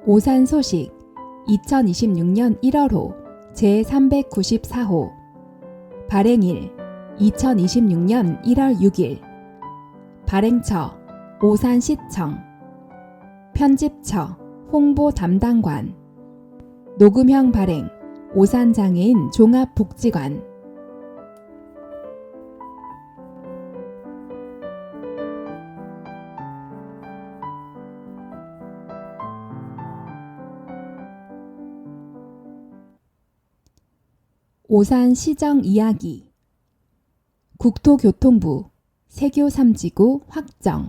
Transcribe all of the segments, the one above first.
오산 소식 2026년 1월호 제394호 발행일 2026년 1월 6일 발행처 오산시청 편집처 홍보담당관 녹음형 발행 오산장애인 종합복지관 오산시정 이야기 국토교통부 세교 3지구 확정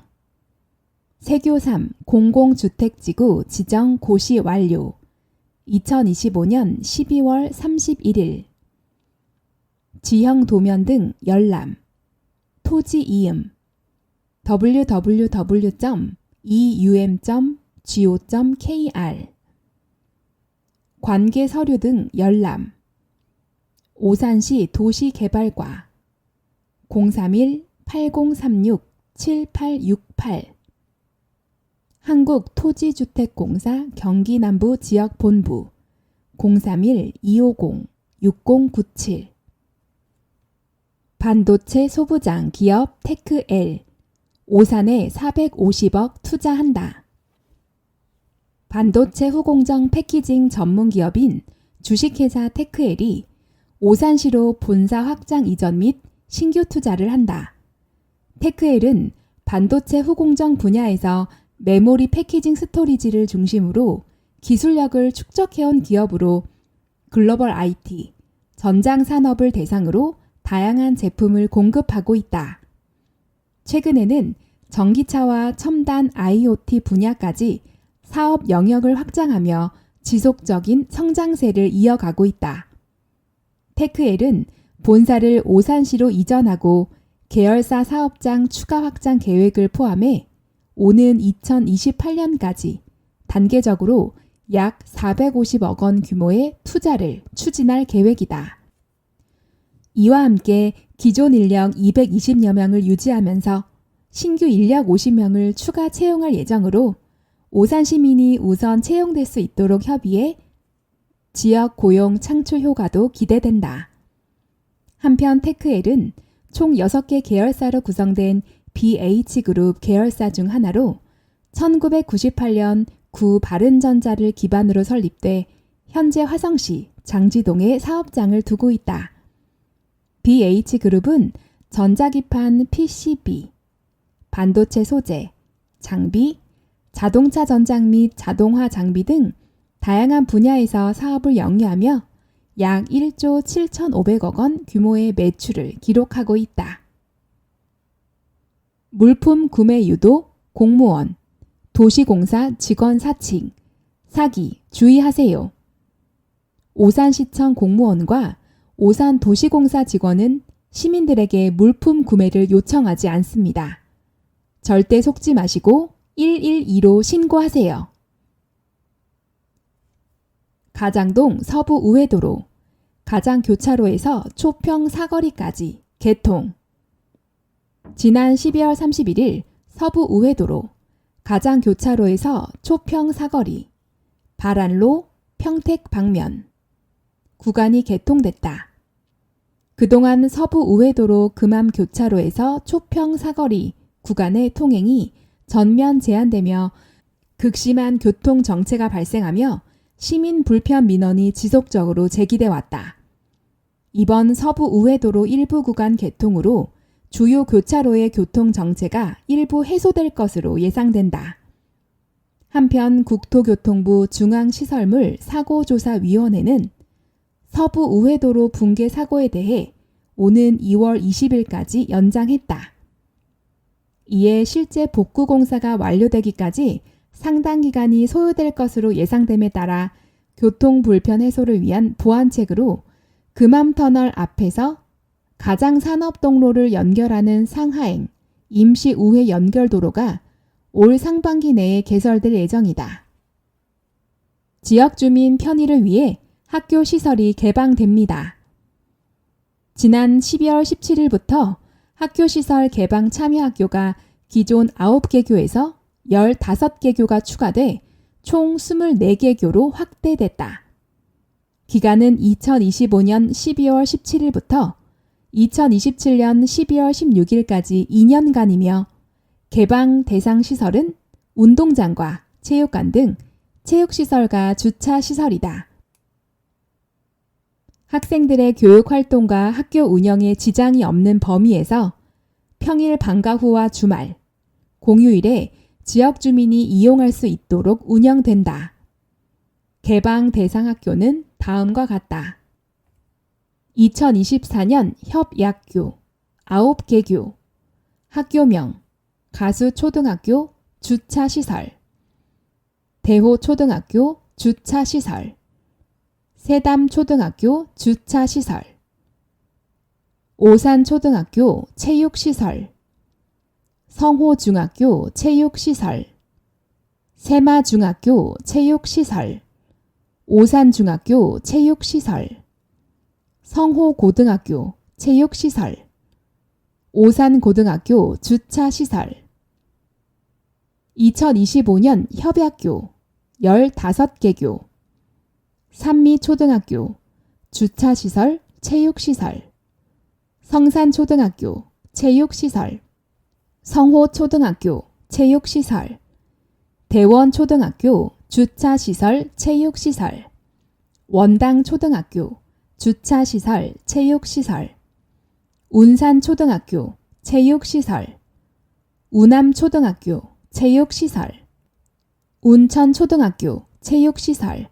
세교 3 공공주택지구 지정 고시 완료 2025년 12월 31일 지형 도면 등 열람 토지 이음 www.eum.go.kr 관계 서류 등 열람 오산시 도시개발과 031-8036-7868 한국토지주택공사 경기남부지역본부 031-250-6097 반도체 소부장 기업 테크엘 오산에 450억 투자한다. 반도체 후공정 패키징 전문기업인 주식회사 테크엘이 오산시로 본사 확장 이전 및 신규 투자를 한다. 테크엘은 반도체 후공정 분야에서 메모리 패키징 스토리지를 중심으로 기술력을 축적해온 기업으로 글로벌 IT, 전장 산업을 대상으로 다양한 제품을 공급하고 있다. 최근에는 전기차와 첨단 IoT 분야까지 사업 영역을 확장하며 지속적인 성장세를 이어가고 있다. 테크엘은 본사를 오산시로 이전하고 계열사 사업장 추가 확장 계획을 포함해 오는 2028년까지 단계적으로 약 450억 원 규모의 투자를 추진할 계획이다. 이와 함께 기존 인력 220여 명을 유지하면서 신규 인력 50명을 추가 채용할 예정으로 오산 시민이 우선 채용될 수 있도록 협의해 지역 고용 창출 효과도 기대된다. 한편 테크엘은 총 6개 계열사로 구성된 BH그룹 계열사 중 하나로 1998년 구 바른전자를 기반으로 설립돼 현재 화성시 장지동에 사업장을 두고 있다. BH그룹은 전자기판 PCB, 반도체 소재, 장비, 자동차 전장 및 자동화 장비 등 다양한 분야에서 사업을 영위하며 약 1조 7,500억 원 규모의 매출을 기록하고 있다. 물품 구매 유도 공무원, 도시공사 직원 사칭, 사기 주의하세요. 오산시청 공무원과 오산도시공사 직원은 시민들에게 물품 구매를 요청하지 않습니다. 절대 속지 마시고 112로 신고하세요. 가장동 서부 우회도로, 가장교차로에서 초평 사거리까지 개통. 지난 12월 31일 서부 우회도로, 가장교차로에서 초평 사거리, 발안로, 평택 방면 구간이 개통됐다. 그동안 서부 우회도로 금암교차로에서 초평 사거리 구간의 통행이 전면 제한되며 극심한 교통 정체가 발생하며 시민 불편 민원이 지속적으로 제기돼 왔다. 이번 서부 우회도로 일부 구간 개통으로 주요 교차로의 교통 정체가 일부 해소될 것으로 예상된다. 한편 국토교통부 중앙시설물 사고조사위원회는 서부 우회도로 붕괴 사고에 대해 오는 2월 20일까지 연장했다. 이에 실제 복구 공사가 완료되기까지 상당 기간이 소요될 것으로 예상됨에 따라 교통 불편 해소를 위한 보완책으로 금암터널 앞에서 가장산업동로를 연결하는 상하행 임시 우회 연결도로가 올 상반기 내에 개설될 예정이다. 지역 주민 편의를 위해 학교 시설이 개방됩니다. 지난 12월 17일부터 학교시설 개방 참여학교가 기존 9개 교에서 15개 교가 추가돼 총 24개 교로 확대됐다. 기간은 2025년 12월 17일부터 2027년 12월 16일까지 2년간이며 개방 대상 시설은 운동장과 체육관 등 체육시설과 주차시설이다. 학생들의 교육활동과 학교 운영에 지장이 없는 범위에서 평일 방과 후와 주말, 공휴일에 지역 주민이 이용할 수 있도록 운영된다. 개방 대상 학교는 다음과 같다. 2024년 협약교 9개교, 학교명, 가수초등학교 주차시설, 대호초등학교 주차시설, 세담초등학교 주차시설, 오산초등학교 체육시설, 성호중학교 체육시설, 세마중학교 체육시설, 오산중학교 체육시설, 성호고등학교 체육시설, 오산고등학교 주차시설. 2025년 협약교 15개교, 산미초등학교 주차시설 체육시설, 성산초등학교 체육시설, 성호초등학교 체육시설, 대원초등학교 주차시설 체육시설, 원당초등학교 주차시설 체육시설, 운산초등학교 체육시설, 우남초등학교 체육시설, 운천초등학교 체육시설,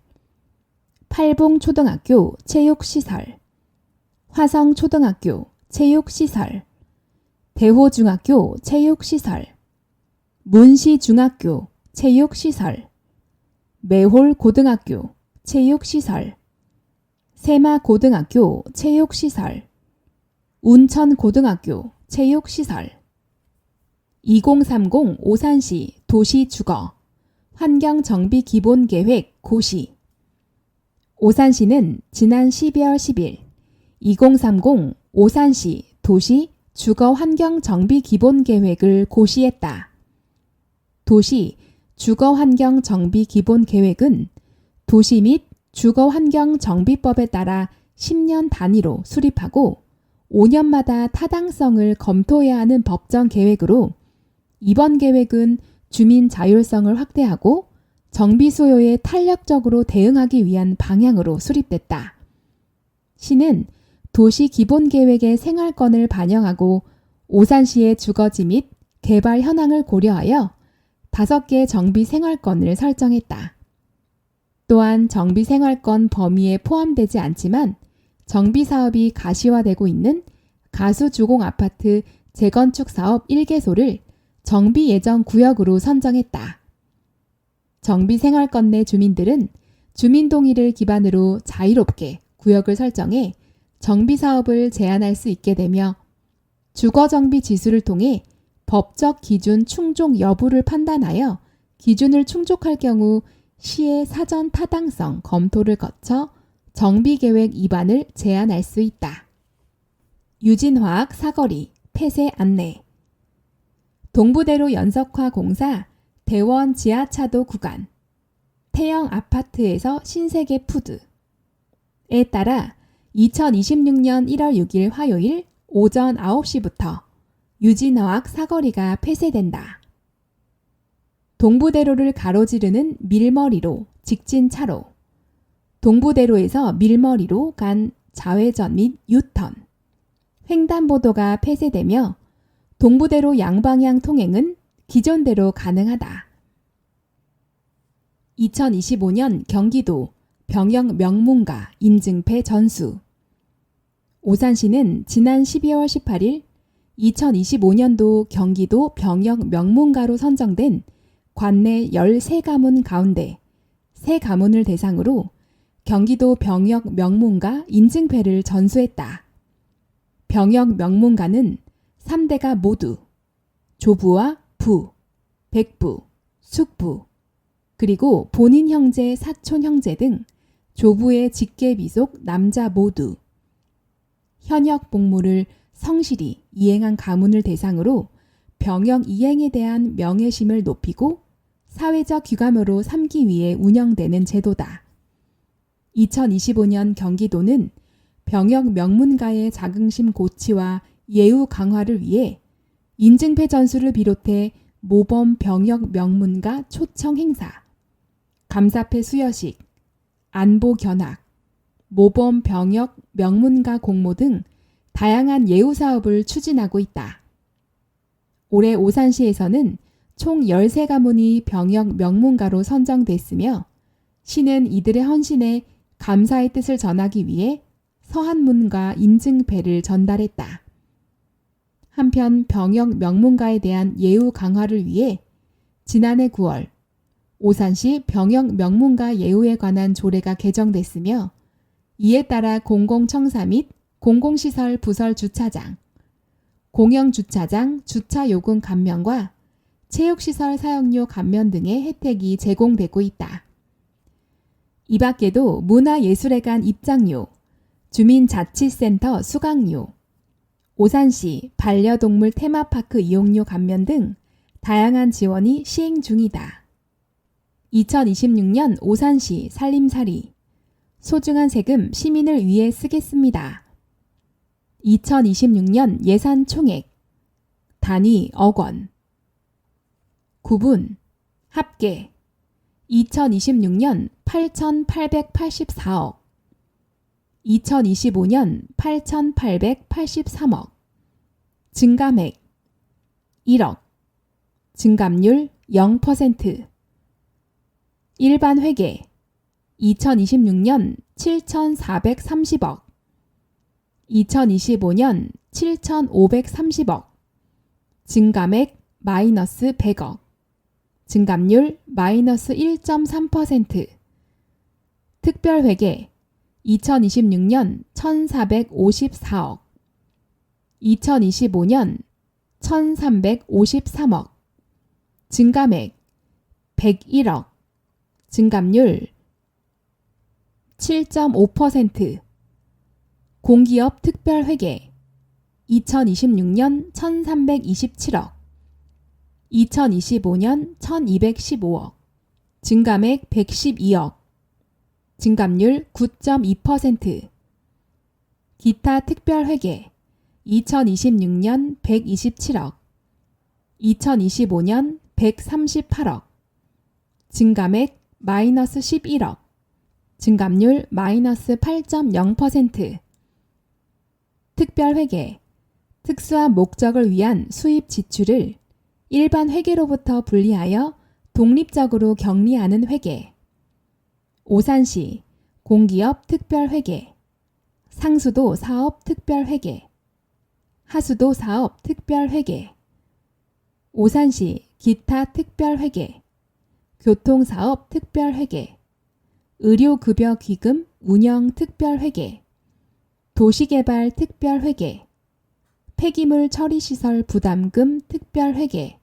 팔봉초등학교 체육시설, 화성초등학교 체육시설, 대호중학교 체육시설, 문시중학교 체육시설, 매홀고등학교 체육시설, 세마고등학교 체육시설, 운천고등학교 체육시설. 2030 오산시 도시주거 환경정비기본계획 고시. 오산시는 지난 12월 10일 2030 오산시 도시 주거 환경 정비 기본 계획을 고시했다. 도시 주거 환경 정비 기본 계획은 도시 및 주거 환경 정비법에 따라 10년 단위로 수립하고 5년마다 타당성을 검토해야 하는 법정 계획으로 이번 계획은 주민 자율성을 확대하고 정비 수요에 탄력적으로 대응하기 위한 방향으로 수립됐다. 시는 도시 기본계획의 생활권을 반영하고 오산시의 주거지 및 개발 현황을 고려하여 5개 정비 생활권을 설정했다. 또한 정비 생활권 범위에 포함되지 않지만 정비 사업이 가시화되고 있는 가수주공아파트 재건축 사업 1개소를 정비 예정 구역으로 선정했다. 정비 생활권 내 주민들은 주민 동의를 기반으로 자유롭게 구역을 설정해 정비 사업을 제한할 수 있게 되며 주거 정비 지수를 통해 법적 기준 충족 여부를 판단하여 기준을 충족할 경우 시의 사전 타당성 검토를 거쳐 정비계획 위반을 제한할 수 있다. 유진화학 사거리 폐쇄 안내. 동부대로 연석화 공사 대원 지하차도 구간 태영 아파트에서 신세계 푸드에 따라 2026년 1월 6일 화요일 오전 9시부터 유진화학 사거리가 폐쇄된다. 동부대로를 가로지르는 밀머리로 직진 차로, 동부대로에서 밀머리로 간 좌회전 및 유턴, 횡단보도가 폐쇄되며 동부대로 양방향 통행은 기존대로 가능하다. 2025년 경기도 병역 명문가 인증패 전수. 오산시는 지난 12월 18일 2025년도 경기도 병역 명문가로 선정된 관내 13가문 가운데 3가문을 대상으로 경기도 병역 명문가 인증패를 전수했다. 병역 명문가는 3대가 모두 조부와 부, 백부, 숙부, 그리고 본인 형제, 사촌 형제 등 조부의 직계비속 남자 모두, 현역 복무를 성실히 이행한 가문을 대상으로 병역 이행에 대한 명예심을 높이고 사회적 규감으로 삼기 위해 운영되는 제도다. 2025년 경기도는 병역 명문가의 자긍심 고취와 예우 강화를 위해 인증패 전수를 비롯해 모범 병역 명문가 초청 행사, 감사패 수여식, 안보 견학, 모범 병역 명문가 공모 등 다양한 예우 사업을 추진하고 있다. 올해 오산시에서는 총 13가문이 병역 명문가로 선정됐으며 시는 이들의 헌신에 감사의 뜻을 전하기 위해 서한문과 인증패를 전달했다. 한편 병역 명문가에 대한 예우 강화를 위해 지난해 9월 오산시 병역 명문가 예우에 관한 조례가 개정됐으며 이에 따라 공공청사 및 공공시설 부설 주차장, 공영주차장 주차요금 감면과 체육시설 사용료 감면 등의 혜택이 제공되고 있다. 이 밖에도 문화예술회관 입장료, 주민자치센터 수강료, 오산시 반려동물 테마파크 이용료 감면 등 다양한 지원이 시행 중이다. 2026년 오산시 살림살이 소중한 세금 시민을 위해 쓰겠습니다. 2026년 예산 총액 단위 억 원. 구분 합계 2026년 8,884억, 2025년 8,883억, 증감액 1억, 증감률 0%. 일반 회계 2026년 7,430억, 2025년 7,530억, 증감액 마이너스 100억, 증감률 마이너스 1.3%. 특별회계 2026년 1,454억, 2025년 1,353억, 증감액 101억, 증감률 7.5%. 공기업 특별회계 2026년 1,327억, 2025년 1,215억, 증감액 112억, 증감률 9.2%. 기타 특별회계 2026년 127억, 2025년 138억, 증감액 마이너스 11억, 증감률 마이너스 8.0%. 특별회계 특수한 목적을 위한 수입 지출을 일반 회계로부터 분리하여 독립적으로 격리하는 회계. 오산시 공기업 특별회계, 상수도 사업 특별회계, 하수도 사업 특별회계, 오산시 기타 특별회계, 교통사업 특별회계, 의료급여기금 운영 특별회계, 도시개발 특별회계, 폐기물 처리시설 부담금 특별회계,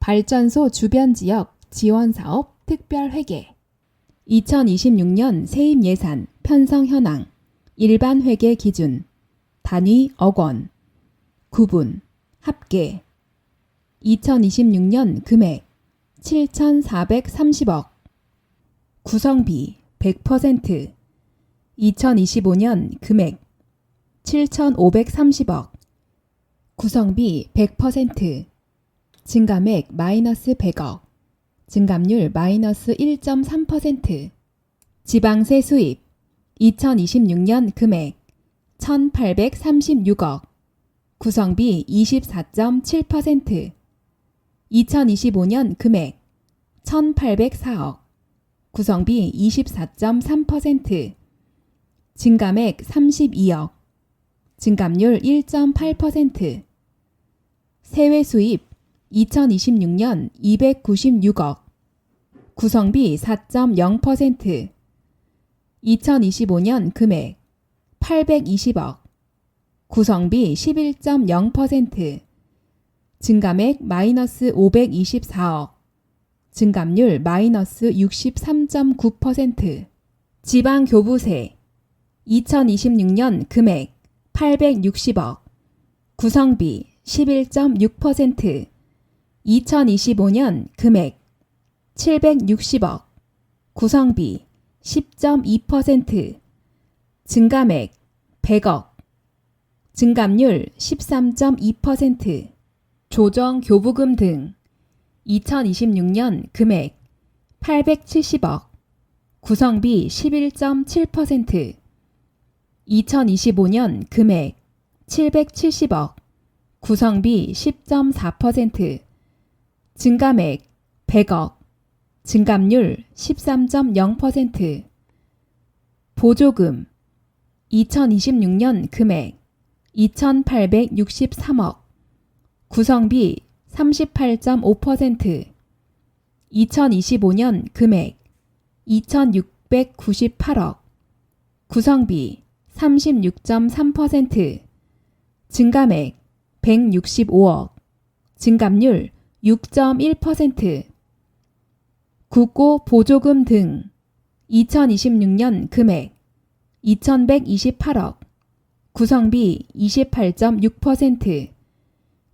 발전소 주변지역 지원사업 특별회계. 2026년 세입예산 편성 현황 일반 회계 기준 단위 억 원. 구분 합계 2026년 금액 7,430억. 구성비 100%. 2025년 금액 7,530억. 구성비 100%. 증감액 마이너스 100억. 증감률 마이너스 1.3%. 지방세 수입 2026년 금액 1,836억. 구성비 24.7%. 2025년 금액 1,804억. 구성비 24.3%. 증감액 32억. 증감률 1.8%. 세외 수입 2026년 296억. 구성비 4.0%. 2025년 금액 820억. 구성비 11.0%. 증감액 마이너스 524억. 증감률 마이너스 63.9%. 지방교부세 2026년 금액 860억. 구성비 11.6%. 2025년 금액 760억, 구성비 10.2%, 증가액 100억, 증감률 13.2%, 조정 교부금 등 2026년 금액 870억, 구성비 11.7%, 2025년 금액 770억, 구성비 10.4%, 증감액 100억, 증감률 13.0%, 보조금 2026년 금액 2,863억, 구성비 38.5%, 2025년 금액 2,698억, 구성비 36.3%, 증감액 165억, 증감률 6.1%, 국고 보조금 등 2026년 금액 2,128억, 구성비 28.6%,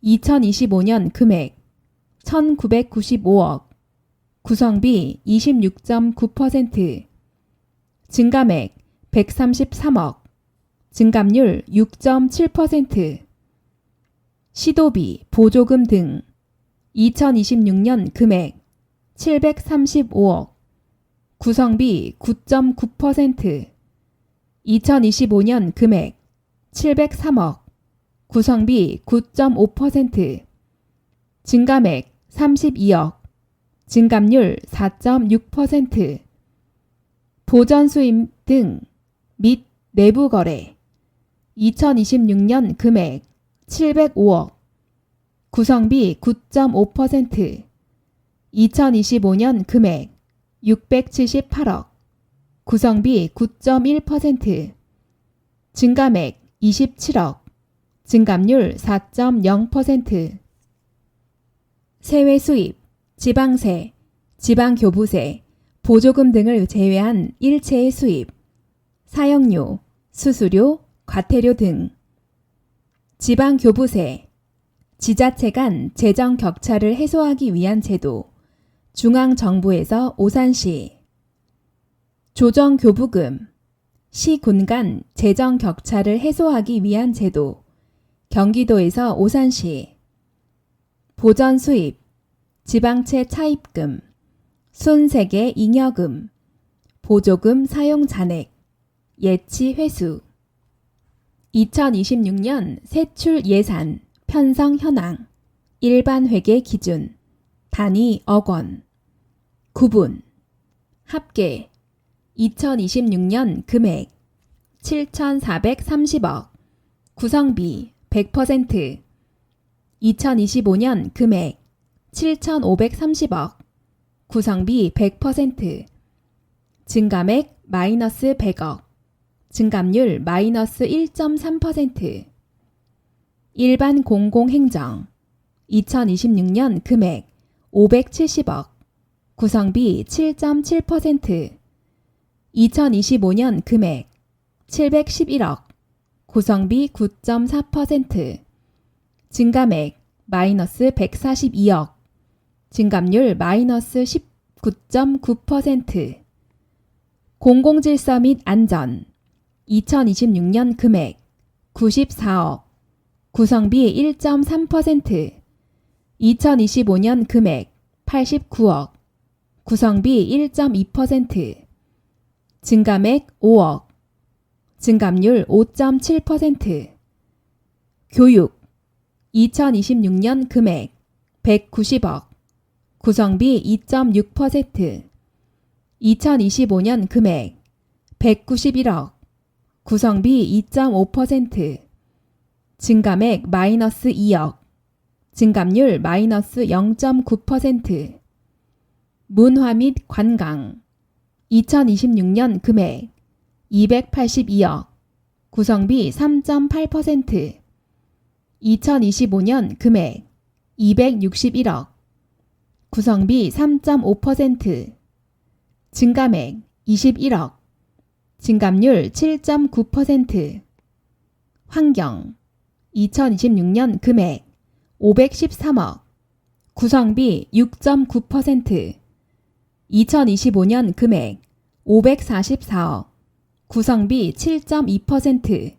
2025년 금액 1,995억, 구성비 26.9%, 증감액 133억, 증감률 6.7%, 시도비, 보조금 등 2026년 금액 735억, 구성비 9.9%, 2025년 금액 703억, 구성비 9.5%, 증감액 32억, 증감률 4.6%, 보전수임 등 및 내부거래 2026년 금액 705억, 구성비 9.5%, 2025년 금액 678억, 구성비 9.1%, 증감액 27억, 증감률 4.0%, 세외 수입, 지방세, 지방교부세, 보조금 등을 제외한 일체의 수입, 사용료, 수수료, 과태료 등. 지방교부세, 지자체 간 재정 격차를 해소하기 위한 제도, 중앙정부에서 오산시. 조정교부금, 시군 간 재정 격차를 해소하기 위한 제도, 경기도에서 오산시. 보전수입, 지방채 차입금, 순세계 잉여금, 보조금 사용 잔액, 예치 회수. 2026년 세출 예산, 편성 현황, 일반 회계 기준, 단위 억원, 구분, 합계, 2026년 금액 7,430억, 구성비 100%, 2025년 금액 7,530억, 구성비 100%, 증감액 마이너스 100억, 증감률 마이너스 1.3%, 일반 공공행정 2026년 금액 570억, 구성비 7.7%, 2025년 금액 711억, 구성비 9.4%, 증감액 마이너스 142억, 증감률 마이너스 19.9%, 공공질서 및 안전 2026년 금액 94억, 구성비 1.3%, 2025년 금액 89억, 구성비 1.2%, 증감액 5억, 증감률 5.7%, 교육 2026년 금액 190억, 구성비 2.6%, 2025년 금액 191억, 구성비 2.5%, 증감액 마이너스 2억, 증감률 마이너스 0.9%, 문화 및 관광 2026년 금액 282억, 구성비 3.8%, 2025년 금액 261억, 구성비 3.5%, 증감액 21억, 증감률 7.9%, 환경 2026년 금액 513억, 구성비 6.9%, 2025년 금액 544억, 구성비 7.2%,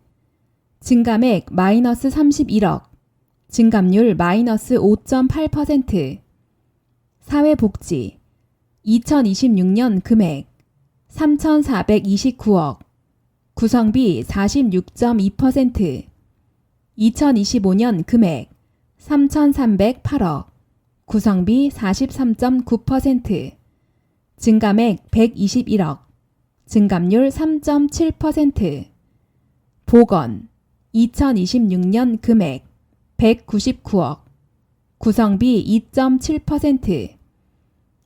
증감액 마이너스 31억, 증감률 마이너스 5.8%, 사회복지 2026년 금액 3,429억, 구성비 46.2%, 2025년 금액 3,308억, 구성비 43.9%, 증감액 121억, 증감률 3.7%, 보건 2026년 금액 199억, 구성비 2.7%,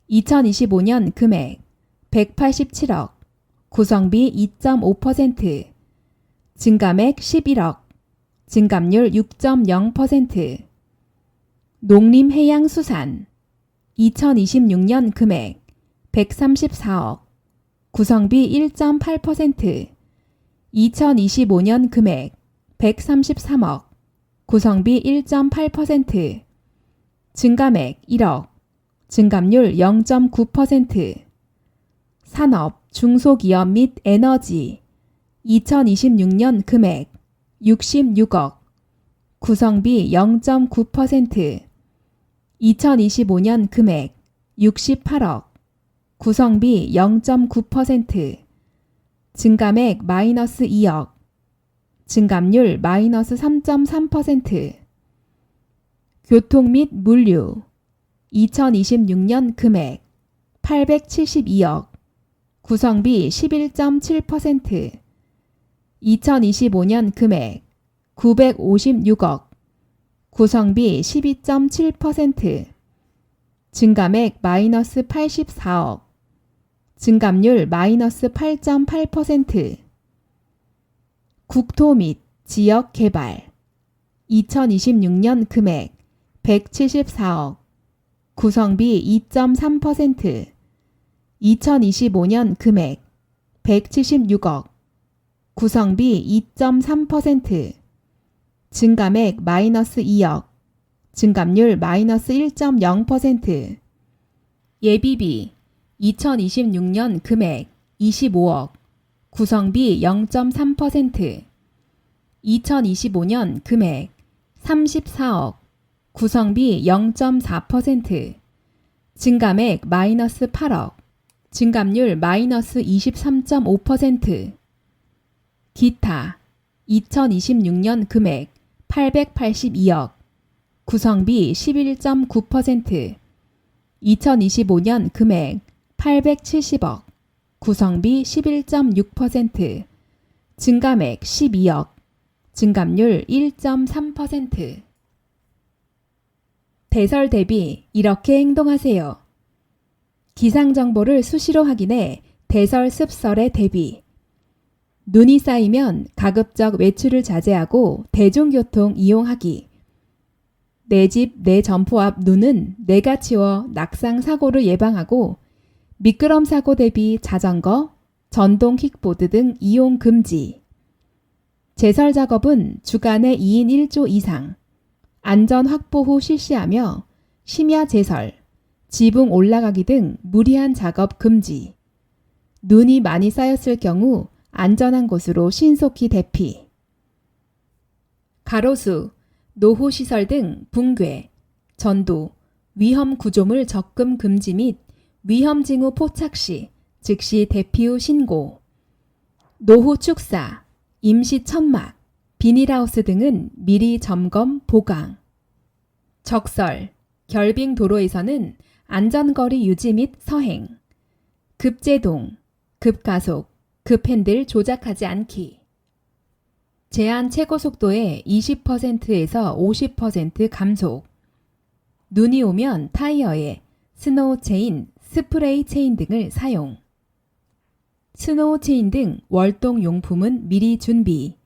2025년 금액 187억, 구성비 2.5%, 증감액 11억, 증감률 6.0%, 농림해양수산 2026년 금액 134억, 구성비 1.8%, 2025년 금액 133억, 구성비 1.8%, 증감액 1억, 증감률 0.9%, 산업, 중소기업 및 에너지 2026년 금액 66억, 구성비 0.9%, 2025년 금액 68억, 구성비 0.9%, 증감액 마이너스 2억, 증감률 마이너스 3.3%, 교통 및 물류 2026년 금액 872억, 구성비 11.7%, 2025년 금액 956억, 구성비 12.7%, 증감액 마이너스 84억, 증감률 마이너스 8.8%, 국토 및 지역개발 2026년 금액 174억, 구성비 2.3%, 2025년 금액 176억, 구성비 2.3%, 증감액 마이너스 2억, 증감률 마이너스 1.0%, 예비비 2026년 금액 25억, 구성비 0.3%, 2025년 금액 34억, 구성비 0.4%, 증감액 마이너스 8억, 증감률 마이너스 23.5%, 기타 2026년 금액 882억, 구성비 11.9%, 2025년 금액 870억, 구성비 11.6%, 증감액 12억, 증감률 1.3%. 대설 대비 이렇게 행동하세요. 기상정보를 수시로 확인해 대설 습설에 대비. 눈이 쌓이면 가급적 외출을 자제하고 대중교통 이용하기. 내 집, 내 점포 앞 눈은 내가 치워 낙상 사고를 예방하고 미끄럼 사고 대비 자전거, 전동 킥보드 등 이용 금지. 제설 작업은 주간에 2인 1조 이상, 안전 확보 후 실시하며 심야 제설, 지붕 올라가기 등 무리한 작업 금지. 눈이 많이 쌓였을 경우 안전한 곳으로 신속히 대피. 가로수, 노후시설 등 붕괴, 전도, 위험 구조물 접근 금지 및 위험 징후 포착 시 즉시 대피 후 신고. 노후 축사, 임시 천막, 비닐하우스 등은 미리 점검 보강. 적설, 결빙 도로에서는 안전거리 유지 및 서행. 급제동, 급가속, 급핸들 조작하지 않기. 제한 최고 속도의 20%에서 50% 감속. 눈이 오면 타이어에 스노우 체인, 스프레이 체인 등을 사용. 스노우 체인 등 월동 용품은 미리 준비.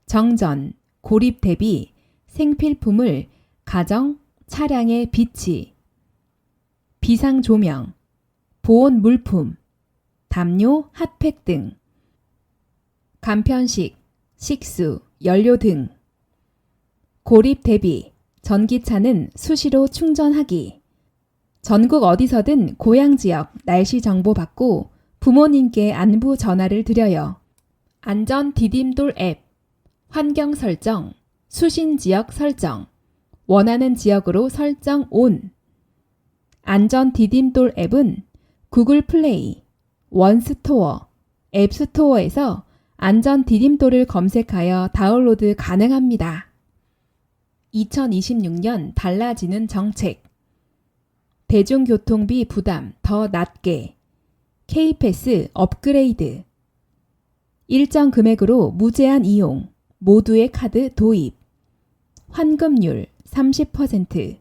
정전, 고립 대비 생필품을 가정, 차량에 비치. 비상 조명, 보온 물품, 담요, 핫팩 등. 간편식, 식수, 연료 등. 고립 대비 전기차는 수시로 충전하기. 전국 어디서든 고향 지역 날씨 정보 받고 부모님께 안부 전화를 드려요. 안전 디딤돌 앱, 환경 설정, 수신 지역 설정, 원하는 지역으로 설정 온. 안전 디딤돌 앱은 구글 플레이, 원스토어, 앱스토어에서 안전 디딤돌을 검색하여 다운로드 가능합니다. 2026년 달라지는 정책. 대중교통비 부담 더 낮게. K패스 업그레이드. 일정 금액으로 무제한 이용. 모두의 카드 도입. 환급률 30%.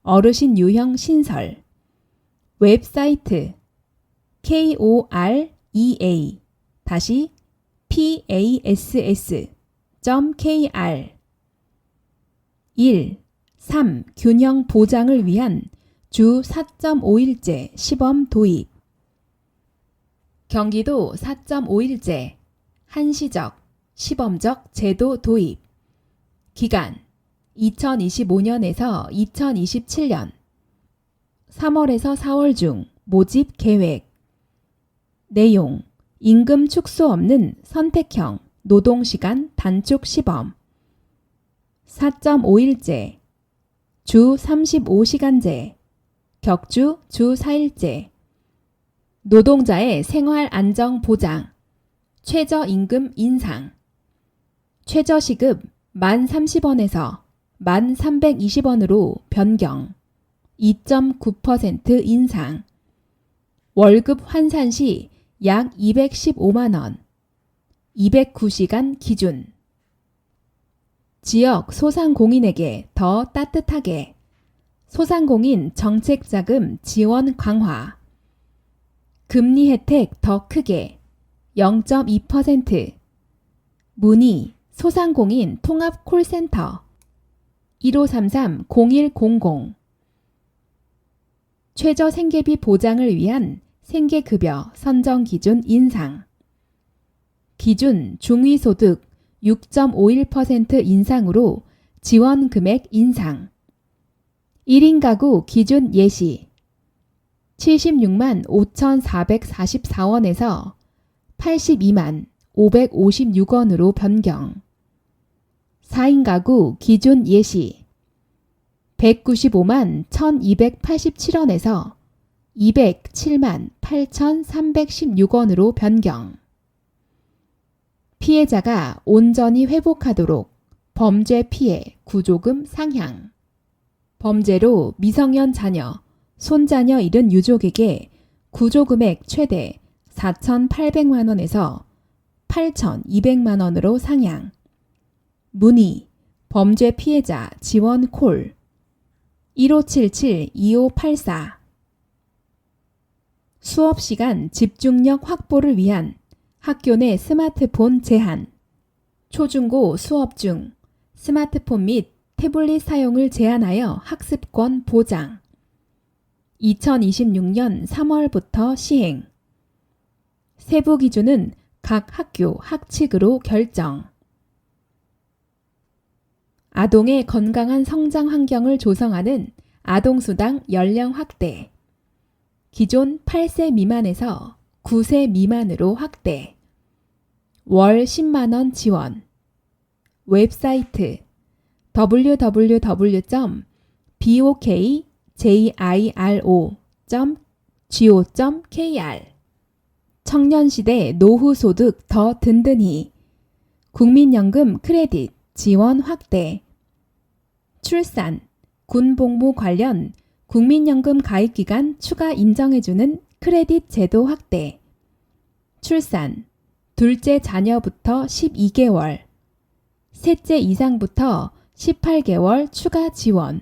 어르신 유형 신설. 웹사이트 korea 다시 pass.kr 1. 3. 균형 보장을 위한 주 4.5일제 시범 도입. 경기도 4.5일제 한시적, 시범적 제도 도입. 기간 2025년에서 2027년 3월에서 4월 중 모집 계획. 내용 임금 축소 없는 선택형 노동시간 단축 시범. 4.5일제 주 35시간제 격주 주 4일제. 노동자의 생활 안정 보장. 최저임금 인상. 최저시급 1,030원에서 1,320원으로 변경. 2.9% 인상. 월급 환산 시 약 215만원. 209시간 기준. 지역 소상공인에게 더 따뜻하게. 소상공인 정책자금 지원 강화. 금리 혜택 더 크게. 0.2%. 문의 소상공인 통합 콜센터 1533-0100. 최저 생계비 보장을 위한 생계급여 선정 기준 인상. 기준 중위소득 6.51% 인상으로 지원 금액 인상. 1인 가구 기준 예시 76만 5,444원에서 82만 556원으로 변경. 4인 가구 기준 예시 195만 1,287원에서 207만 8,316원으로 변경. 피해자가 온전히 회복하도록 범죄 피해 구조금 상향. 범죄로 미성년 자녀, 손자녀 잃은 유족에게 구조금액 최대 4,800만원에서 8,200만원으로 상향. 문의 범죄 피해자 지원 콜 1577-2584. 수업시간 집중력 확보를 위한 학교 내 스마트폰 제한. 초중고 수업 중 스마트폰 및 태블릿 사용을 제한하여 학습권 보장. 2026년 3월부터 시행. 세부 기준은 각 학교 학칙으로 결정. 아동의 건강한 성장 환경을 조성하는 아동수당 연령 확대. 기존 8세 미만에서 9세 미만으로 확대. 월 10만원 지원. 웹사이트 www.bokjiro.go.kr. 청년시대 노후소득 더 든든히. 국민연금 크레딧 지원 확대. 출산, 군복무 관련 국민연금 가입기간 추가 인정해주는 크레딧 제도 확대. 출산, 둘째 자녀부터 12개월, 셋째 이상부터 18개월 추가 지원.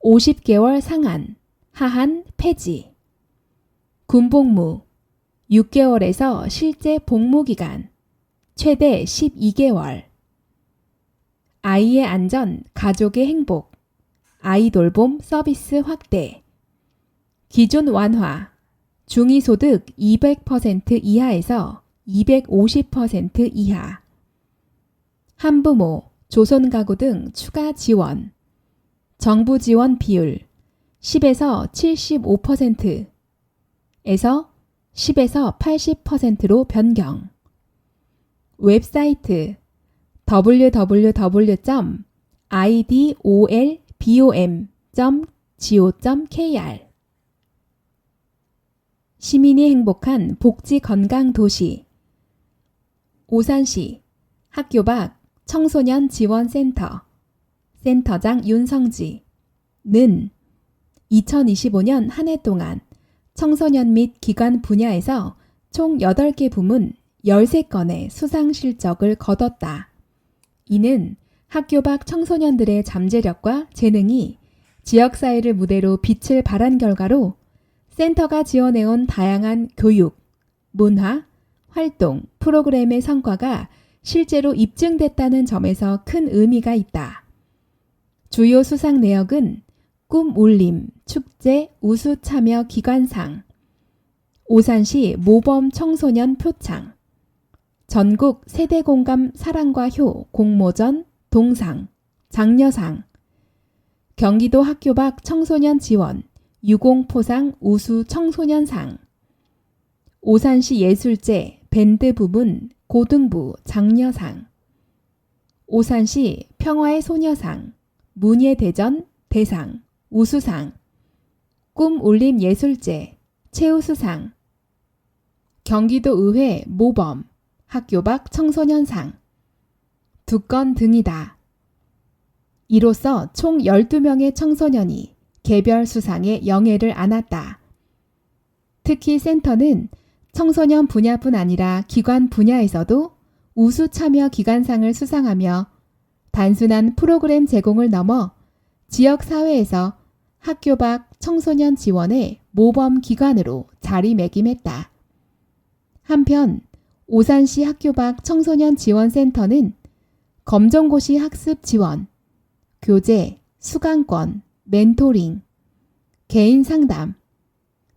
50개월 상한, 하한 폐지. 군복무, 6개월에서 실제 복무기간, 최대 12개월. 아이의 안전, 가족의 행복. 아이돌봄 서비스 확대. 기준 완화. 중위소득 200% 이하에서 250% 이하. 한부모, 조선가구 등 추가 지원. 정부 지원 비율 10에서 75%에서 10에서 80%로 변경. 웹사이트 www.idolbom.go.kr 시민이 행복한 복지 건강 도시. 오산시 학교 밖 청소년 지원센터 센터장 윤성지는 2025년 한 해 동안 청소년 및 기관 분야에서 총 8개 부문 13건의 수상 실적을 거뒀다. 이는 학교 밖 청소년들의 잠재력과 재능이 지역사회를 무대로 빛을 발한 결과로 센터가 지원해온 다양한 교육, 문화, 활동, 프로그램의 성과가 실제로 입증됐다는 점에서 큰 의미가 있다. 주요 수상 내역은 꿈 울림, 축제, 우수 참여 기관상, 오산시 모범 청소년 표창, 전국 세대공감 사랑과 효 공모전 동상, 장려상, 경기도 학교 밖 청소년 지원, 유공포상 우수 청소년상, 오산시 예술제 밴드 부문 고등부 장려상, 오산시 평화의 소녀상, 문예대전 대상, 우수상, 꿈 울림 예술제 최우수상, 경기도의회 모범 학교 밖 청소년상 2건 등이다. 이로써 총 12명의 청소년이 개별 수상에 영예를 안았다. 특히 센터는 청소년 분야뿐 아니라 기관 분야에서도 우수 참여 기관상을 수상하며 단순한 프로그램 제공을 넘어 지역사회에서 학교 밖 청소년 지원의 모범 기관으로 자리매김했다. 한편 오산시 학교 밖 청소년 지원센터는 검정고시 학습 지원, 교재, 수강권, 멘토링, 개인 상담,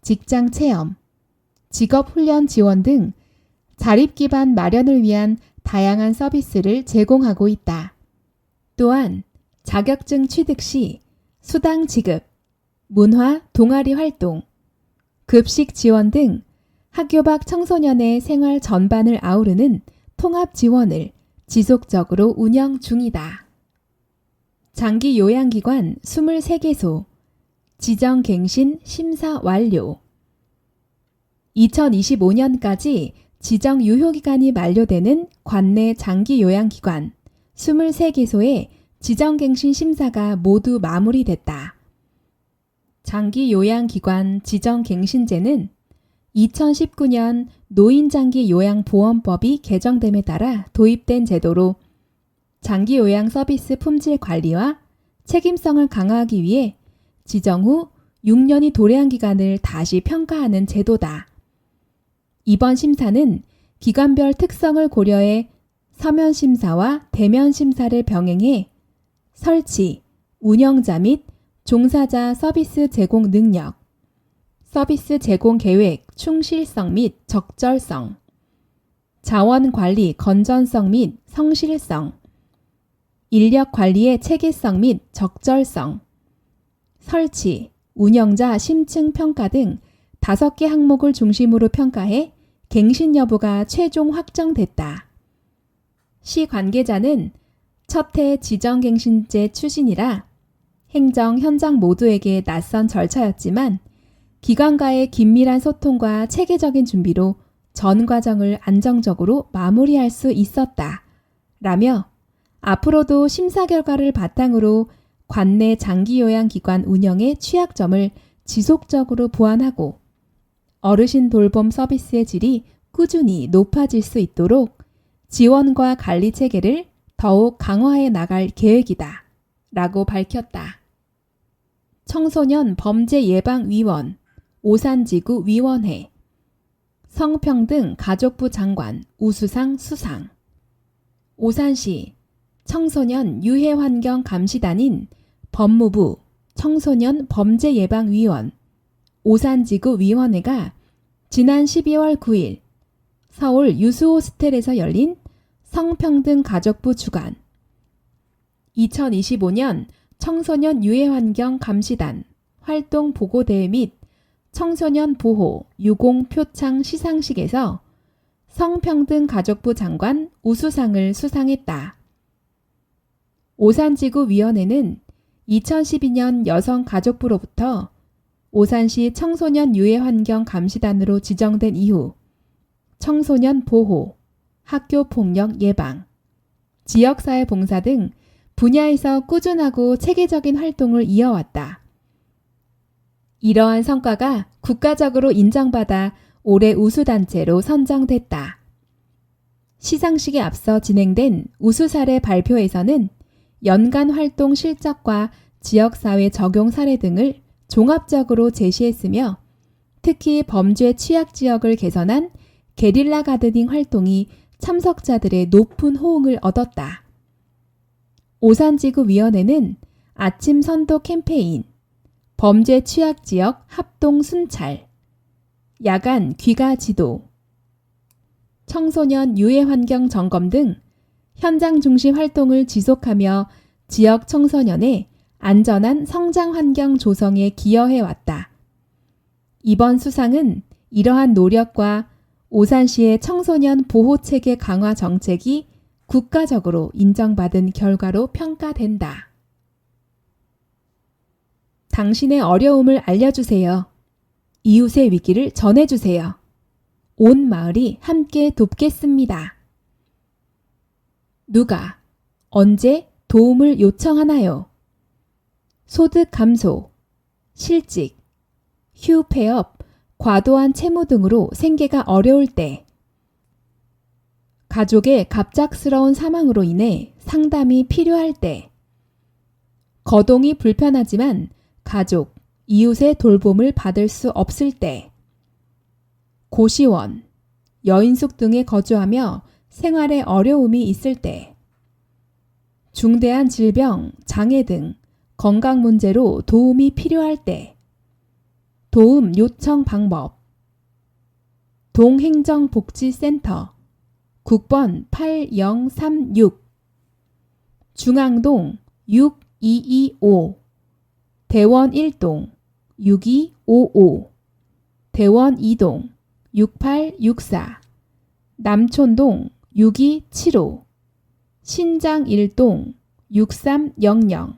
직장 체험, 직업훈련 지원 등 자립기반 마련을 위한 다양한 서비스를 제공하고 있다. 또한 자격증 취득 시 수당 지급, 문화, 동아리 활동, 급식 지원 등 학교 밖 청소년의 생활 전반을 아우르는 통합 지원을 지속적으로 운영 중이다. 장기 요양기관 23개소, 지정갱신 심사 완료. 2025년까지 지정 유효기간이 만료되는 관내 장기 요양기관 23개소의 지정갱신 심사가 모두 마무리됐다. 장기 요양기관 지정갱신제는 2019년 노인장기 요양보험법이 개정됨에 따라 도입된 제도로 장기 요양 서비스 품질 관리와 책임성을 강화하기 위해 지정 후 6년이 도래한 기간을 다시 평가하는 제도다. 이번 심사는 기관별 특성을 고려해 서면 심사와 대면 심사를 병행해 설치, 운영자 및 종사자 서비스 제공 능력, 서비스 제공 계획 충실성 및 적절성, 자원 관리 건전성 및 성실성, 인력 관리의 체계성 및 적절성, 설치, 운영자 심층 평가 등 5개 항목을 중심으로 평가해 갱신 여부가 최종 확정됐다. 시 관계자는 첫 해 지정갱신제 추진이라 행정, 현장 모두에게 낯선 절차였지만 기관과의 긴밀한 소통과 체계적인 준비로 전 과정을 안정적으로 마무리할 수 있었다. 라며 앞으로도 심사 결과를 바탕으로 관내 장기요양기관 운영의 취약점을 지속적으로 보완하고 어르신 돌봄 서비스의 질이 꾸준히 높아질 수 있도록 지원과 관리 체계를 더욱 강화해 나갈 계획이다. 라고 밝혔다. 청소년 범죄예방위원, 오산지구 위원회, 성평등 가족부 장관 우수상 수상, 오산시 청소년 유해환경 감시단인 법무부 청소년 범죄예방위원, 오산지구 위원회가 지난 12월 9일 서울 유수호스텔에서 열린 성평등 가족부 주관 2025년 청소년 유해환경 감시단 활동 보고대회 및 청소년 보호 유공 표창 시상식에서 성평등 가족부 장관 우수상을 수상했다. 오산지구위원회는 2012년 여성가족부로부터 오산시 청소년 유해환경 감시단으로 지정된 이후 청소년 보호, 학교폭력 예방, 지역사회봉사 등 분야에서 꾸준하고 체계적인 활동을 이어왔다. 이러한 성과가 국가적으로 인정받아 올해 우수단체로 선정됐다. 시상식에 앞서 진행된 우수사례 발표에서는 연간 활동 실적과 지역사회 적용 사례 등을 종합적으로 제시했으며 특히 범죄 취약 지역을 개선한 게릴라 가드닝 활동이 참석자들의 높은 호응을 얻었다. 오산지구위원회는 아침 선도 캠페인, 범죄 취약 지역 합동 순찰, 야간 귀가 지도, 청소년 유해 환경 점검 등 현장 중심 활동을 지속하며 지역 청소년의 안전한 성장 환경 조성에 기여해왔다. 이번 수상은 이러한 노력과 오산시의 청소년 보호체계 강화 정책이 국가적으로 인정받은 결과로 평가된다. 당신의 어려움을 알려주세요. 이웃의 위기를 전해주세요. 온 마을이 함께 돕겠습니다. 누가, 언제 도움을 요청하나요? 소득 감소, 실직, 휴폐업, 과도한 채무 등으로 생계가 어려울 때, 가족의 갑작스러운 사망으로 인해 상담이 필요할 때, 거동이 불편하지만 가족, 이웃의 돌봄을 받을 수 없을 때, 고시원, 여인숙 등에 거주하며 생활에 어려움이 있을 때, 중대한 질병, 장애 등 건강 문제로 도움이 필요할 때, 도움 요청 방법, 동행정복지센터 국번 8036, 중앙동 6225, 대원 1동 6255, 대원 2동 6864, 남촌동 6275, 신장 1동 6300,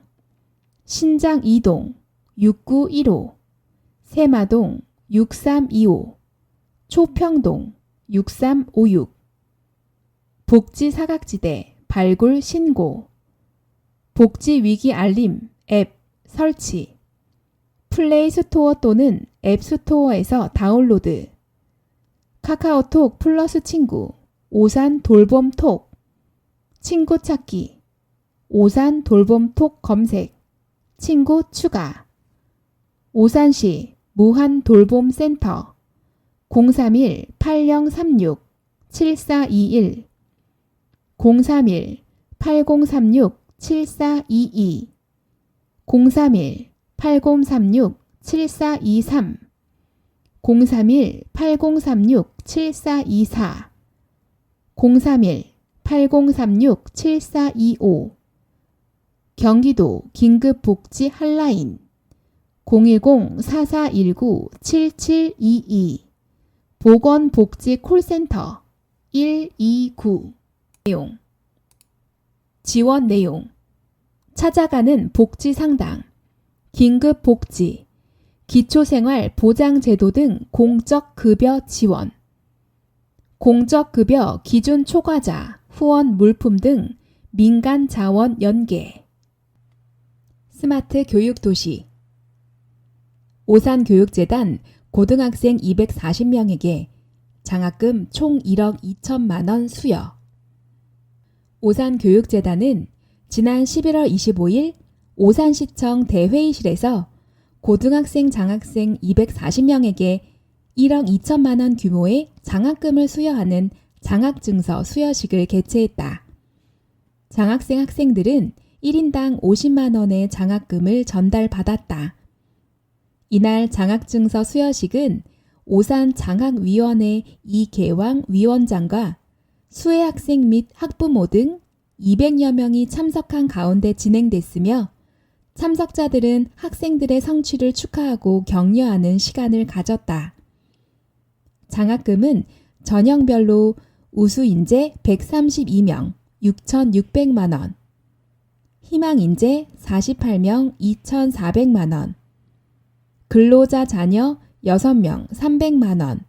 신장 2동 6915, 세마동 6325, 초평동 6356, 복지사각지대 발굴 신고, 복지위기 알림 앱 설치, 플레이 스토어 또는 앱 스토어에서 다운로드, 카카오톡 플러스 친구, 오산 돌봄톡, 친구 찾기, 오산 돌봄톡 검색, 친구 추가, 오산시 무한 돌봄센터 031-8036-7421, 031-8036-7422, 031-8036-7423, 031-8036-7424, 031-8036-7425, 경기도 긴급복지 한라인 010-4419-7722, 보건복지 콜센터 129. 내용, 지원 내용, 찾아가는 복지 상담, 긴급복지, 기초생활 보장제도 등 공적 급여 지원, 공적급여 기준 초과자, 후원 물품 등 민간 자원 연계, 스마트 교육도시, 오산교육재단 고등학생 240명에게 장학금 총 1억 2천만 원 수여. 오산교육재단은 지난 11월 25일 오산시청 대회의실에서 고등학생 장학생 240명에게 1억 2천만 원 규모의 장학금을 수여하는 장학증서 수여식을 개최했다. 장학생 학생들은 1인당 50만 원의 장학금을 전달받았다. 이날 장학증서 수여식은 오산 장학위원회 이계왕 위원장과 수혜 학생 및 학부모 등 200여 명이 참석한 가운데 진행됐으며 참석자들은 학생들의 성취를 축하하고 격려하는 시간을 가졌다. 장학금은 전형별로 우수인재 132명 6,600만 원, 희망인재 48명 2,400만 원, 근로자 자녀 6명 300만 원,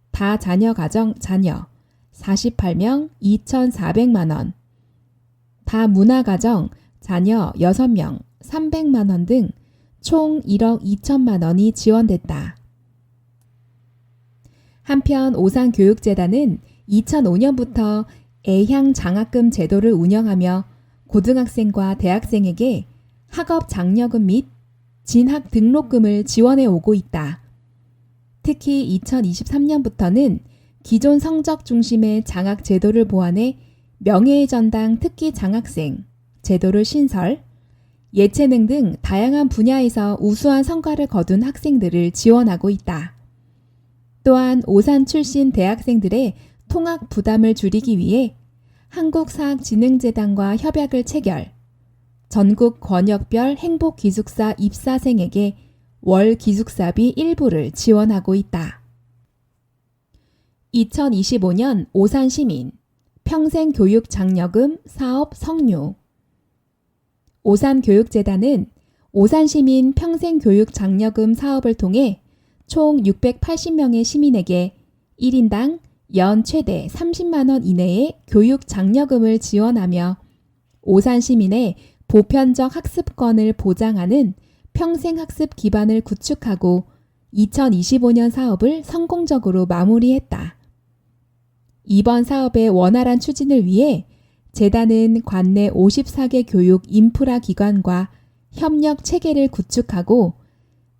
다자녀 가정 자녀 48명 2,400만 원, 다문화가정 자녀 6명 300만 원 등 총 1억 2천만 원이 지원됐다. 한편 오산교육재단은 2005년부터 애향 장학금 제도를 운영하며 고등학생과 대학생에게 학업 장려금 및 진학 등록금을 지원해 오고 있다. 특히 2023년부터는 기존 성적 중심의 장학 제도를 보완해 명예의 전당 특기 장학생 제도를 신설, 예체능 등 다양한 분야에서 우수한 성과를 거둔 학생들을 지원하고 있다. 또한 오산 출신 대학생들의 통학 부담을 줄이기 위해 한국사학진흥재단과 협약을 체결, 전국 권역별 행복기숙사 입사생에게 월 기숙사비 일부를 지원하고 있다. 2025년 오산시민 평생교육장려금 사업 성료. 오산교육재단은 오산시민 평생교육장려금 사업을 통해 총 680명의 시민에게 1인당 연 최대 30만 원 이내의 교육 장려금을 지원하며 오산 시민의 보편적 학습권을 보장하는 평생학습 기반을 구축하고 2025년 사업을 성공적으로 마무리했다. 이번 사업의 원활한 추진을 위해 재단은 관내 54개 교육 인프라 기관과 협력 체계를 구축하고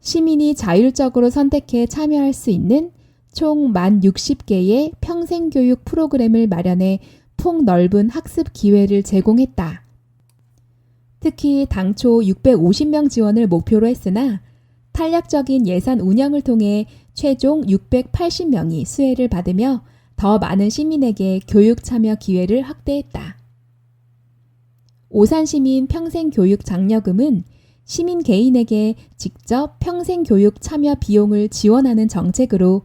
시민이 자율적으로 선택해 참여할 수 있는 총 만 60개의 평생교육 프로그램을 마련해 폭넓은 학습 기회를 제공했다. 특히 당초 650명 지원을 목표로 했으나 탄력적인 예산 운영을 통해 최종 680명이 수혜를 받으며 더 많은 시민에게 교육 참여 기회를 확대했다. 오산시민 평생교육 장려금은 시민 개인에게 직접 평생교육 참여 비용을 지원하는 정책으로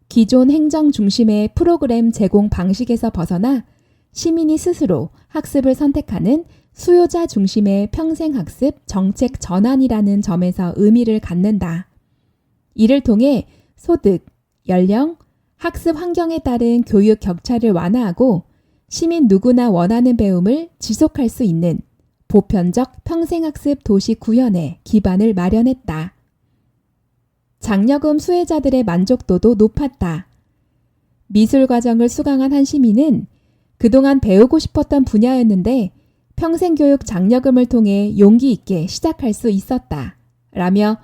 기존 행정 중심의 프로그램 제공 방식에서 벗어나 시민이 스스로 학습을 선택하는 수요자 중심의 평생학습 정책 전환이라는 점에서 의미를 갖는다. 이를 통해 소득, 연령, 학습 환경에 따른 교육 격차를 완화하고 시민 누구나 원하는 배움을 지속할 수 있는 보편적 평생학습 도시 구현에 기반을 마련했다. 장려금 수혜자들의 만족도도 높았다. 미술 과정을 수강한 한 시민은 그동안 배우고 싶었던 분야였는데 평생교육 장려금을 통해 용기 있게 시작할 수 있었다. 라며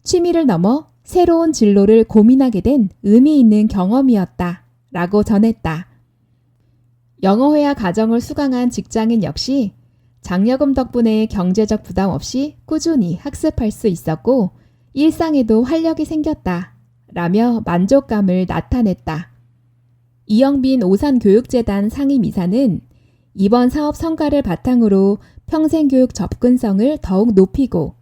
취미를 넘어 새로운 진로를 고민하게 된 의미 있는 경험이었다. 라고 전했다. 영어회화 과정을 수강한 직장인 역시 장려금 덕분에 경제적 부담 없이 꾸준히 학습할 수 있었고 일상에도 활력이 생겼다. 라며 만족감을 나타냈다. 이영빈 오산교육재단 상임이사는 이번 사업 성과를 바탕으로 평생교육 접근성을 더욱 높이고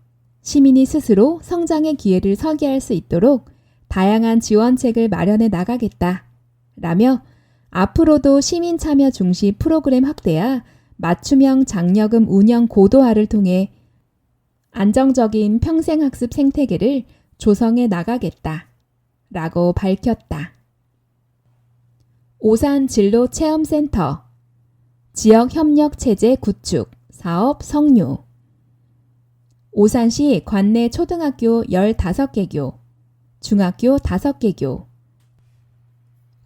시민이 스스로 성장의 기회를 설계할 수 있도록 다양한 지원책을 마련해 나가겠다. 라며 앞으로도 시민 참여 중시 프로그램 확대와 맞춤형 장려금 운영 고도화를 통해 안정적인 평생학습 생태계를 조성해 나가겠다. 라고 밝혔다. 오산 진로체험센터 지역협력체제 구축 사업 성료. 오산시 관내 초등학교 15개교, 중학교 5개교,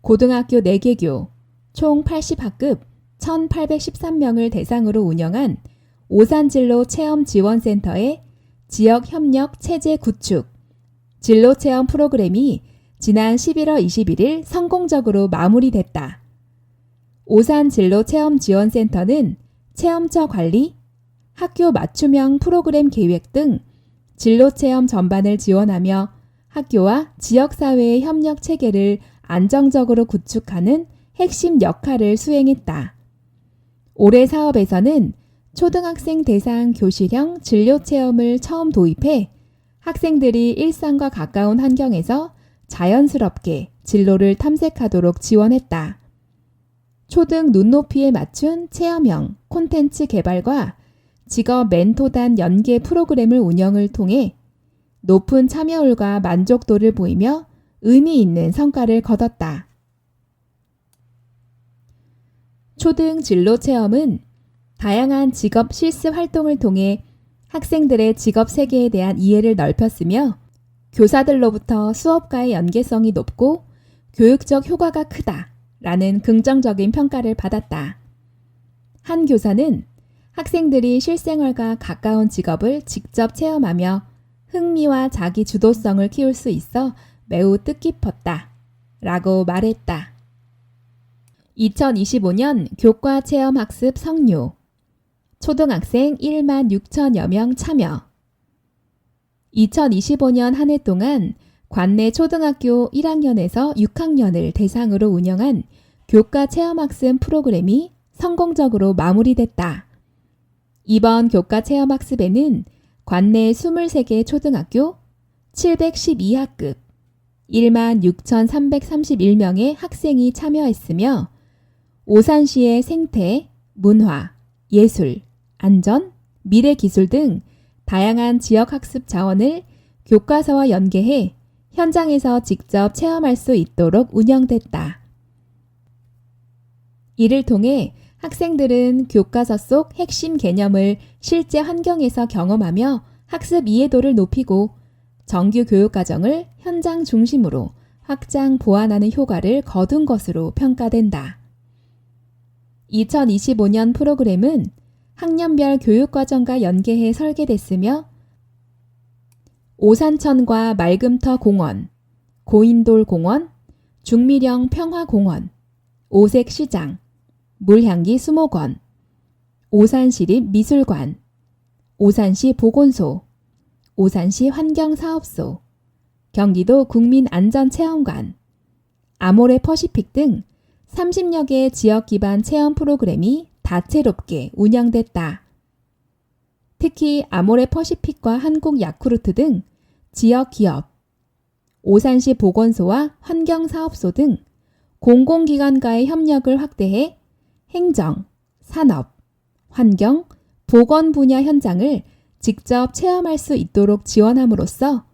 고등학교 4개교, 총 80학급 1,813명을 대상으로 운영한 오산진로체험지원센터의 지역협력체제 구축, 진로체험 프로그램이 지난 11월 21일 성공적으로 마무리됐다. 오산진로체험지원센터는 체험처 관리, 학교 맞춤형 프로그램 계획 등 진로체험 전반을 지원하며 학교와 지역사회의 협력 체계를 안정적으로 구축하는 핵심 역할을 수행했다. 올해 사업에서는 초등학생 대상 교실형 진로 체험을 처음 도입해 학생들이 일상과 가까운 환경에서 자연스럽게 진로를 탐색하도록 지원했다. 초등 눈높이에 맞춘 체험형 콘텐츠 개발과 직업 멘토단 연계 프로그램을 운영을 통해 높은 참여율과 만족도를 보이며 의미 있는 성과를 거뒀다. 초등 진로 체험은 다양한 직업 실습 활동을 통해 학생들의 직업 세계에 대한 이해를 넓혔으며 교사들로부터 수업과의 연계성이 높고 교육적 효과가 크다라는 긍정적인 평가를 받았다. 한 교사는 학생들이 실생활과 가까운 직업을 직접 체험하며 흥미와 자기 주도성을 키울 수 있어 매우 뜻깊었다 라고 말했다. 2025년 교과체험학습 성료 초등학생 1만 6천여 명 참여 2025년 한 해 동안 관내 초등학교 1학년에서 6학년을 대상으로 운영한 교과체험학습 프로그램이 성공적으로 마무리됐다. 이번 교과체험학습에는 관내 23개 초등학교 712학급 1만 6,331명의 학생이 참여했으며 오산시의 생태, 문화, 예술, 안전, 미래기술 등 다양한 지역학습 자원을 교과서와 연계해 현장에서 직접 체험할 수 있도록 운영됐다. 이를 통해 학생들은 교과서 속 핵심 개념을 실제 환경에서 경험하며 학습 이해도를 높이고 정규 교육과정을 현장 중심으로 확장 보완하는 효과를 거둔 것으로 평가된다. 2025년 프로그램은 학년별 교육과정과 연계해 설계됐으며 오산천과 말금터 공원, 고인돌 공원, 중미령 평화공원, 오색시장, 물향기 수목원, 오산시립 미술관, 오산시 보건소, 오산시 환경사업소, 경기도 국민안전체험관, 아모레 퍼시픽 등 30여 개의 지역 기반 체험 프로그램이 다채롭게 운영됐다. 특히 아모레 퍼시픽과 한국 야쿠르트 등 지역 기업, 오산시 보건소와 환경사업소 등 공공기관과의 협력을 확대해 행정, 산업, 환경, 보건 분야 현장을 직접 체험할 수 있도록 지원함으로써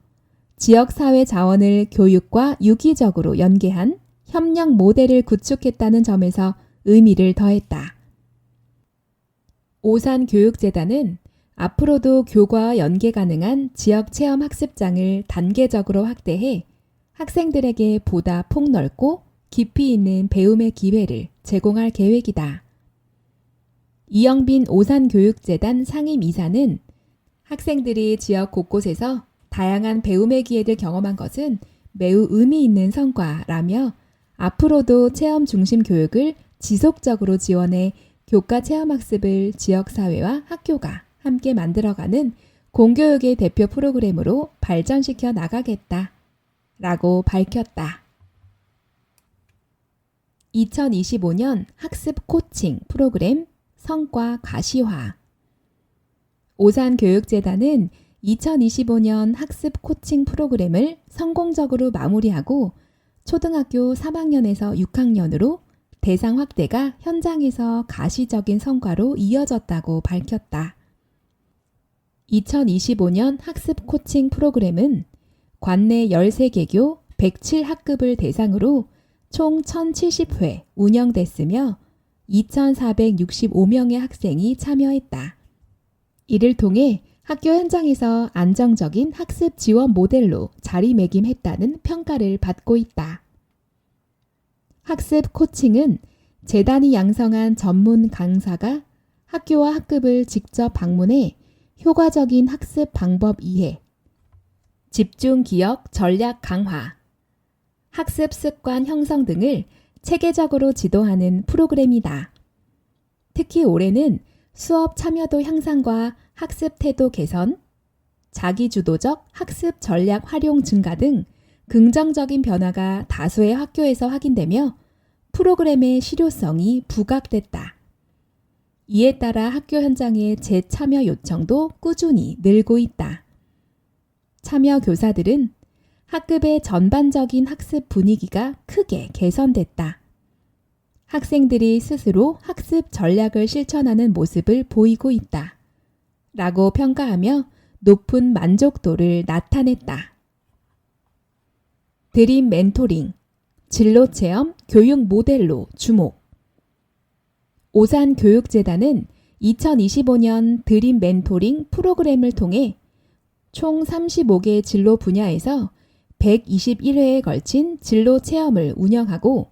지역사회 자원을 교육과 유기적으로 연계한 협력 모델을 구축했다는 점에서 의미를 더했다. 오산교육재단은 앞으로도 교과와 연계 가능한 지역 체험 학습장을 단계적으로 확대해 학생들에게 보다 폭넓고 깊이 있는 배움의 기회를 제공할 계획이다. 이영빈 오산교육재단 상임이사는 학생들이 지역 곳곳에서 다양한 배움의 기회를 경험한 것은 매우 의미 있는 성과라며 앞으로도 체험 중심 교육을 지속적으로 지원해 교과 체험학습을 지역사회와 학교가 함께 만들어가는 공교육의 대표 프로그램으로 발전시켜 나가겠다 라고 밝혔다. 2025년 학습 코칭 프로그램 성과 가시화 오산교육재단은 2025년 학습 코칭 프로그램을 성공적으로 마무리하고 초등학교 3학년에서 6학년으로 대상 확대가 현장에서 가시적인 성과로 이어졌다고 밝혔다. 2025년 학습 코칭 프로그램은 관내 13개교 107학급을 대상으로 총 1,070회 운영됐으며 2,465명의 학생이 참여했다. 이를 통해 학교 현장에서 안정적인 학습 지원 모델로 자리매김했다는 평가를 받고 있다. 학습 코칭은 재단이 양성한 전문 강사가 학교와 학급을 직접 방문해 효과적인 학습 방법 이해, 집중 기억 전략 강화, 학습 습관 형성 등을 체계적으로 지도하는 프로그램이다. 특히 올해는 수업 참여도 향상과 학습 태도 개선, 자기주도적 학습 전략 활용 증가 등 긍정적인 변화가 다수의 학교에서 확인되며 프로그램의 실효성이 부각됐다. 이에 따라 학교 현장의 재참여 요청도 꾸준히 늘고 있다. 참여 교사들은 학급의 전반적인 학습 분위기가 크게 개선됐다. 학생들이 스스로 학습 전략을 실천하는 모습을 보이고 있다. 라고 평가하며 높은 만족도를 나타냈다. 드림 멘토링, 진로체험 교육 모델로 주목. 오산교육재단은 2025년 드림 멘토링 프로그램을 통해 총 35개 진로 분야에서 121회에 걸친 진로 체험을 운영하고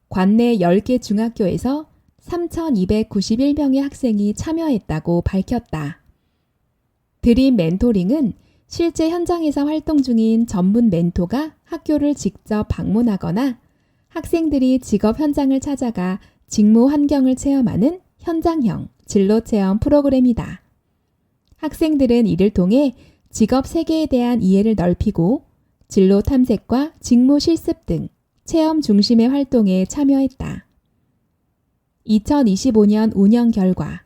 관내 10개 중학교에서 3,291명의 학생이 참여했다고 밝혔다. 드림 멘토링은 실제 현장에서 활동 중인 전문 멘토가 학교를 직접 방문하거나 학생들이 직업 현장을 찾아가 직무 환경을 체험하는 현장형 진로 체험 프로그램이다. 학생들은 이를 통해 직업 세계에 대한 이해를 넓히고 진로 탐색과 직무 실습 등 체험 중심의 활동에 참여했다. 2025년 운영 결과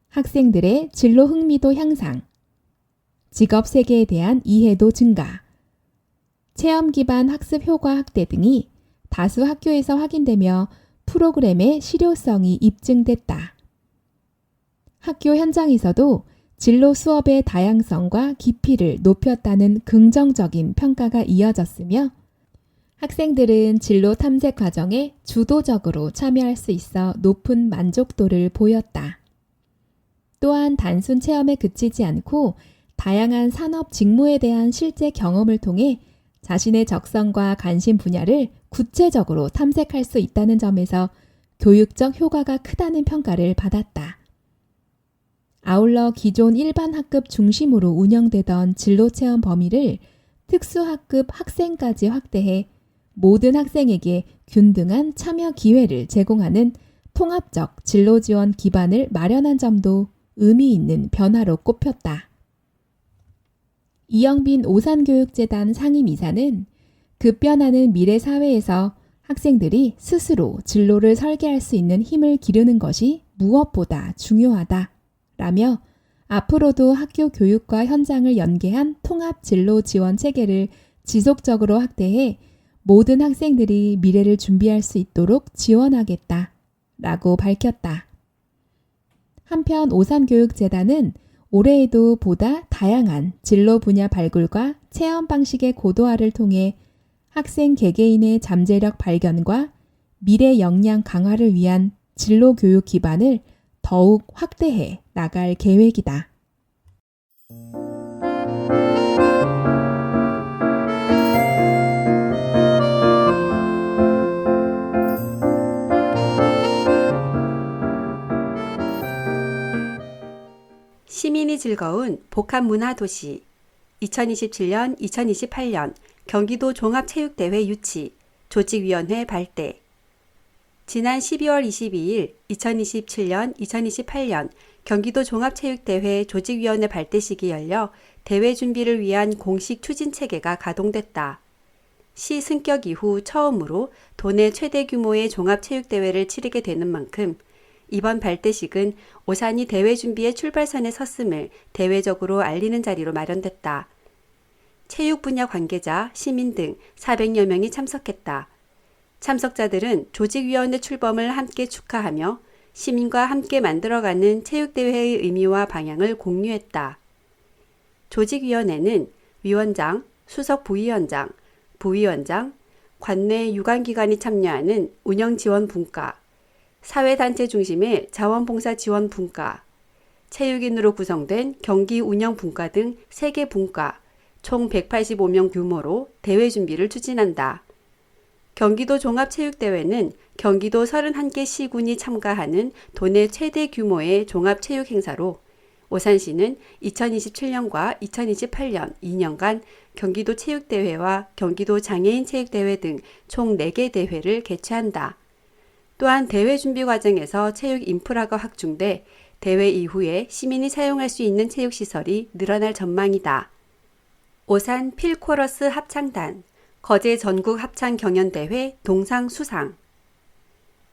학생들의 진로 흥미도 향상, 직업 세계에 대한 이해도 증가, 체험 기반 학습 효과 확대 등이 다수 학교에서 확인되며 프로그램의 실효성이 입증됐다. 학교 현장에서도 진로 수업의 다양성과 깊이를 높였다는 긍정적인 평가가 이어졌으며 학생들은 진로 탐색 과정에 주도적으로 참여할 수 있어 높은 만족도를 보였다. 또한 단순 체험에 그치지 않고 다양한 산업 직무에 대한 실제 경험을 통해 자신의 적성과 관심 분야를 구체적으로 탐색할 수 있다는 점에서 교육적 효과가 크다는 평가를 받았다. 아울러 기존 일반 학급 중심으로 운영되던 진로 체험 범위를 특수학급 학생까지 확대해 모든 학생에게 균등한 참여 기회를 제공하는 통합적 진로 지원 기반을 마련한 점도 의미 있는 변화로 꼽혔다. 이영빈 오산교육재단 상임이사는 급변하는 미래 사회에서 학생들이 스스로 진로를 설계할 수 있는 힘을 기르는 것이 무엇보다 중요하다 라며 앞으로도 학교 교육과 현장을 연계한 통합 진로 지원 체계를 지속적으로 확대해 모든 학생들이 미래를 준비할 수 있도록 지원하겠다 라고 밝혔다. 한편 오산교육재단은 올해에도 보다 다양한 진로 분야 발굴과 체험 방식의 고도화를 통해 학생 개개인의 잠재력 발견과 미래 역량 강화를 위한 진로 교육 기반을 더욱 확대해 나갈 계획이다. 시민이 즐거운 복합문화도시 2027년-2028년 경기도 종합체육대회 유치, 조직위원회 발대. 지난 12월 22일 2027년-2028년 경기도 종합체육대회 조직위원회 발대식이 열려 대회 준비를 위한 공식 추진체계가 가동됐다. 시 승격 이후 처음으로 도내 최대 규모의 종합체육대회를 치르게 되는 만큼 이번 발대식은 오산이 대회 준비의 출발선에 섰음을 대외적으로 알리는 자리로 마련됐다. 체육 분야 관계자, 시민 등 400여 명이 참석했다. 참석자들은 조직위원회 출범을 함께 축하하며 시민과 함께 만들어가는 체육대회의 의미와 방향을 공유했다. 조직위원회는 위원장, 수석 부위원장, 부위원장, 관내 유관기관이 참여하는 운영지원분과, 사회단체 중심의 자원봉사지원분과, 체육인으로 구성된 경기운영분과 등 3개 분과, 총 185명 규모로 대회 준비를 추진한다. 경기도 종합체육대회는 경기도 31개 시군이 참가하는 도내 최대 규모의 종합체육 행사로 오산시는 2027년과 2028년 2년간 경기도 체육대회와 경기도 장애인 체육대회 등 총 4개 대회를 개최한다. 또한 대회 준비 과정에서 체육 인프라가 확충돼 대회 이후에 시민이 사용할 수 있는 체육시설이 늘어날 전망이다. 오산 필코러스 합창단, 거제 전국 합창 경연대회 동상 수상.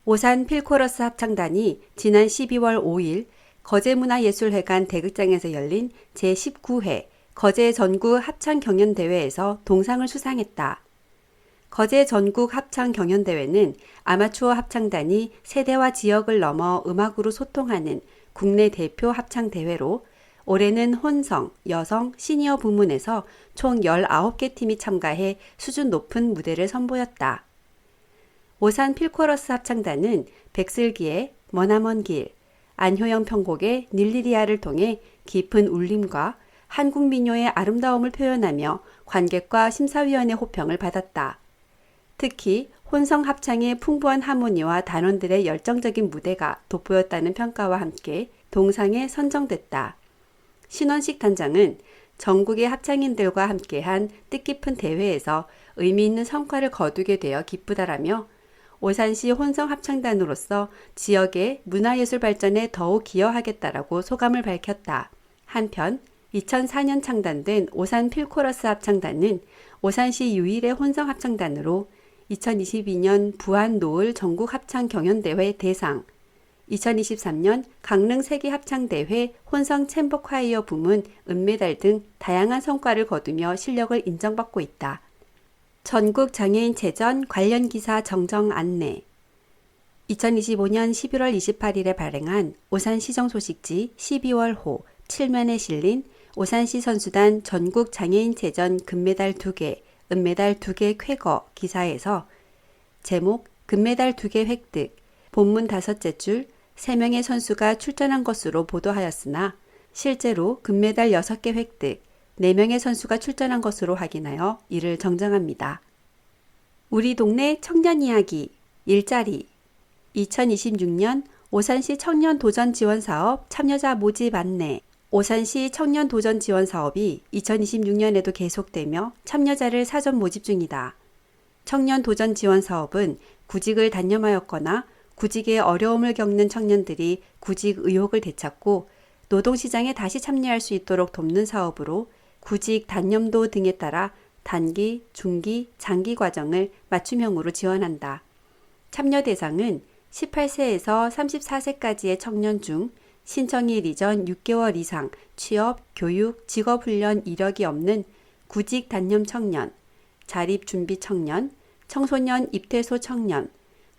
오산 필코러스 합창단이 지난 12월 5일 거제문화예술회관 대극장에서 열린 제19회 거제 전국 합창 경연대회에서 동상을 수상했다. 거제 전국 합창 경연대회는 아마추어 합창단이 세대와 지역을 넘어 음악으로 소통하는 국내 대표 합창대회로 올해는 혼성, 여성, 시니어 부문에서 총 19개 팀이 참가해 수준 높은 무대를 선보였다. 오산 필코러스 합창단은 백슬기의 머나먼 길, 안효영 편곡의 닐리리아를 통해 깊은 울림과 한국 민요의 아름다움을 표현하며 관객과 심사위원의 호평을 받았다. 특히 혼성 합창의 풍부한 하모니와 단원들의 열정적인 무대가 돋보였다는 평가와 함께 동상에 선정됐다. 신원식 단장은 전국의 합창인들과 함께한 뜻깊은 대회에서 의미 있는 성과를 거두게 되어 기쁘다라며 오산시 혼성 합창단으로서 지역의 문화예술 발전에 더욱 기여하겠다라고 소감을 밝혔다. 한편 2004년 창단된 오산 필코러스 합창단은 오산시 유일의 혼성 합창단으로 2022년 부안 노을 전국 합창 경연대회 대상, 2023년 강릉 세계합창대회 혼성 챔버 콰이어 부문 은메달 등 다양한 성과를 거두며 실력을 인정받고 있다. 전국 장애인체전 관련 기사 정정 안내 2025년 11월 28일에 발행한 오산시정 소식지 12월호 7면에 실린 오산시 선수단 전국 장애인체전 금메달 2개, 은메달 2개 쾌거 기사에서 제목 금메달 2개 획득, 본문 5째 줄 3명의 선수가 출전한 것으로 보도하였으나 실제로 금메달 6개 획득, 4명의 선수가 출전한 것으로 확인하여 이를 정정합니다. 우리 동네 청년 이야기, 일자리 2026년 오산시 청년 도전 지원 사업 참여자 모집 안내 오산시 청년 도전 지원 사업이 2026년에도 계속되며 참여자를 사전 모집 중이다. 청년 도전 지원 사업은 구직을 단념하였거나 구직에 어려움을 겪는 청년들이 구직 의욕을 되찾고 노동시장에 다시 참여할 수 있도록 돕는 사업으로 구직 단념도 등에 따라 단기, 중기, 장기 과정을 맞춤형으로 지원한다. 참여 대상은 18세에서 34세까지의 청년 중 신청일 이전 6개월 이상 취업, 교육, 직업훈련 이력이 없는 구직 단념 청년, 자립 준비 청년, 청소년 입퇴소 청년,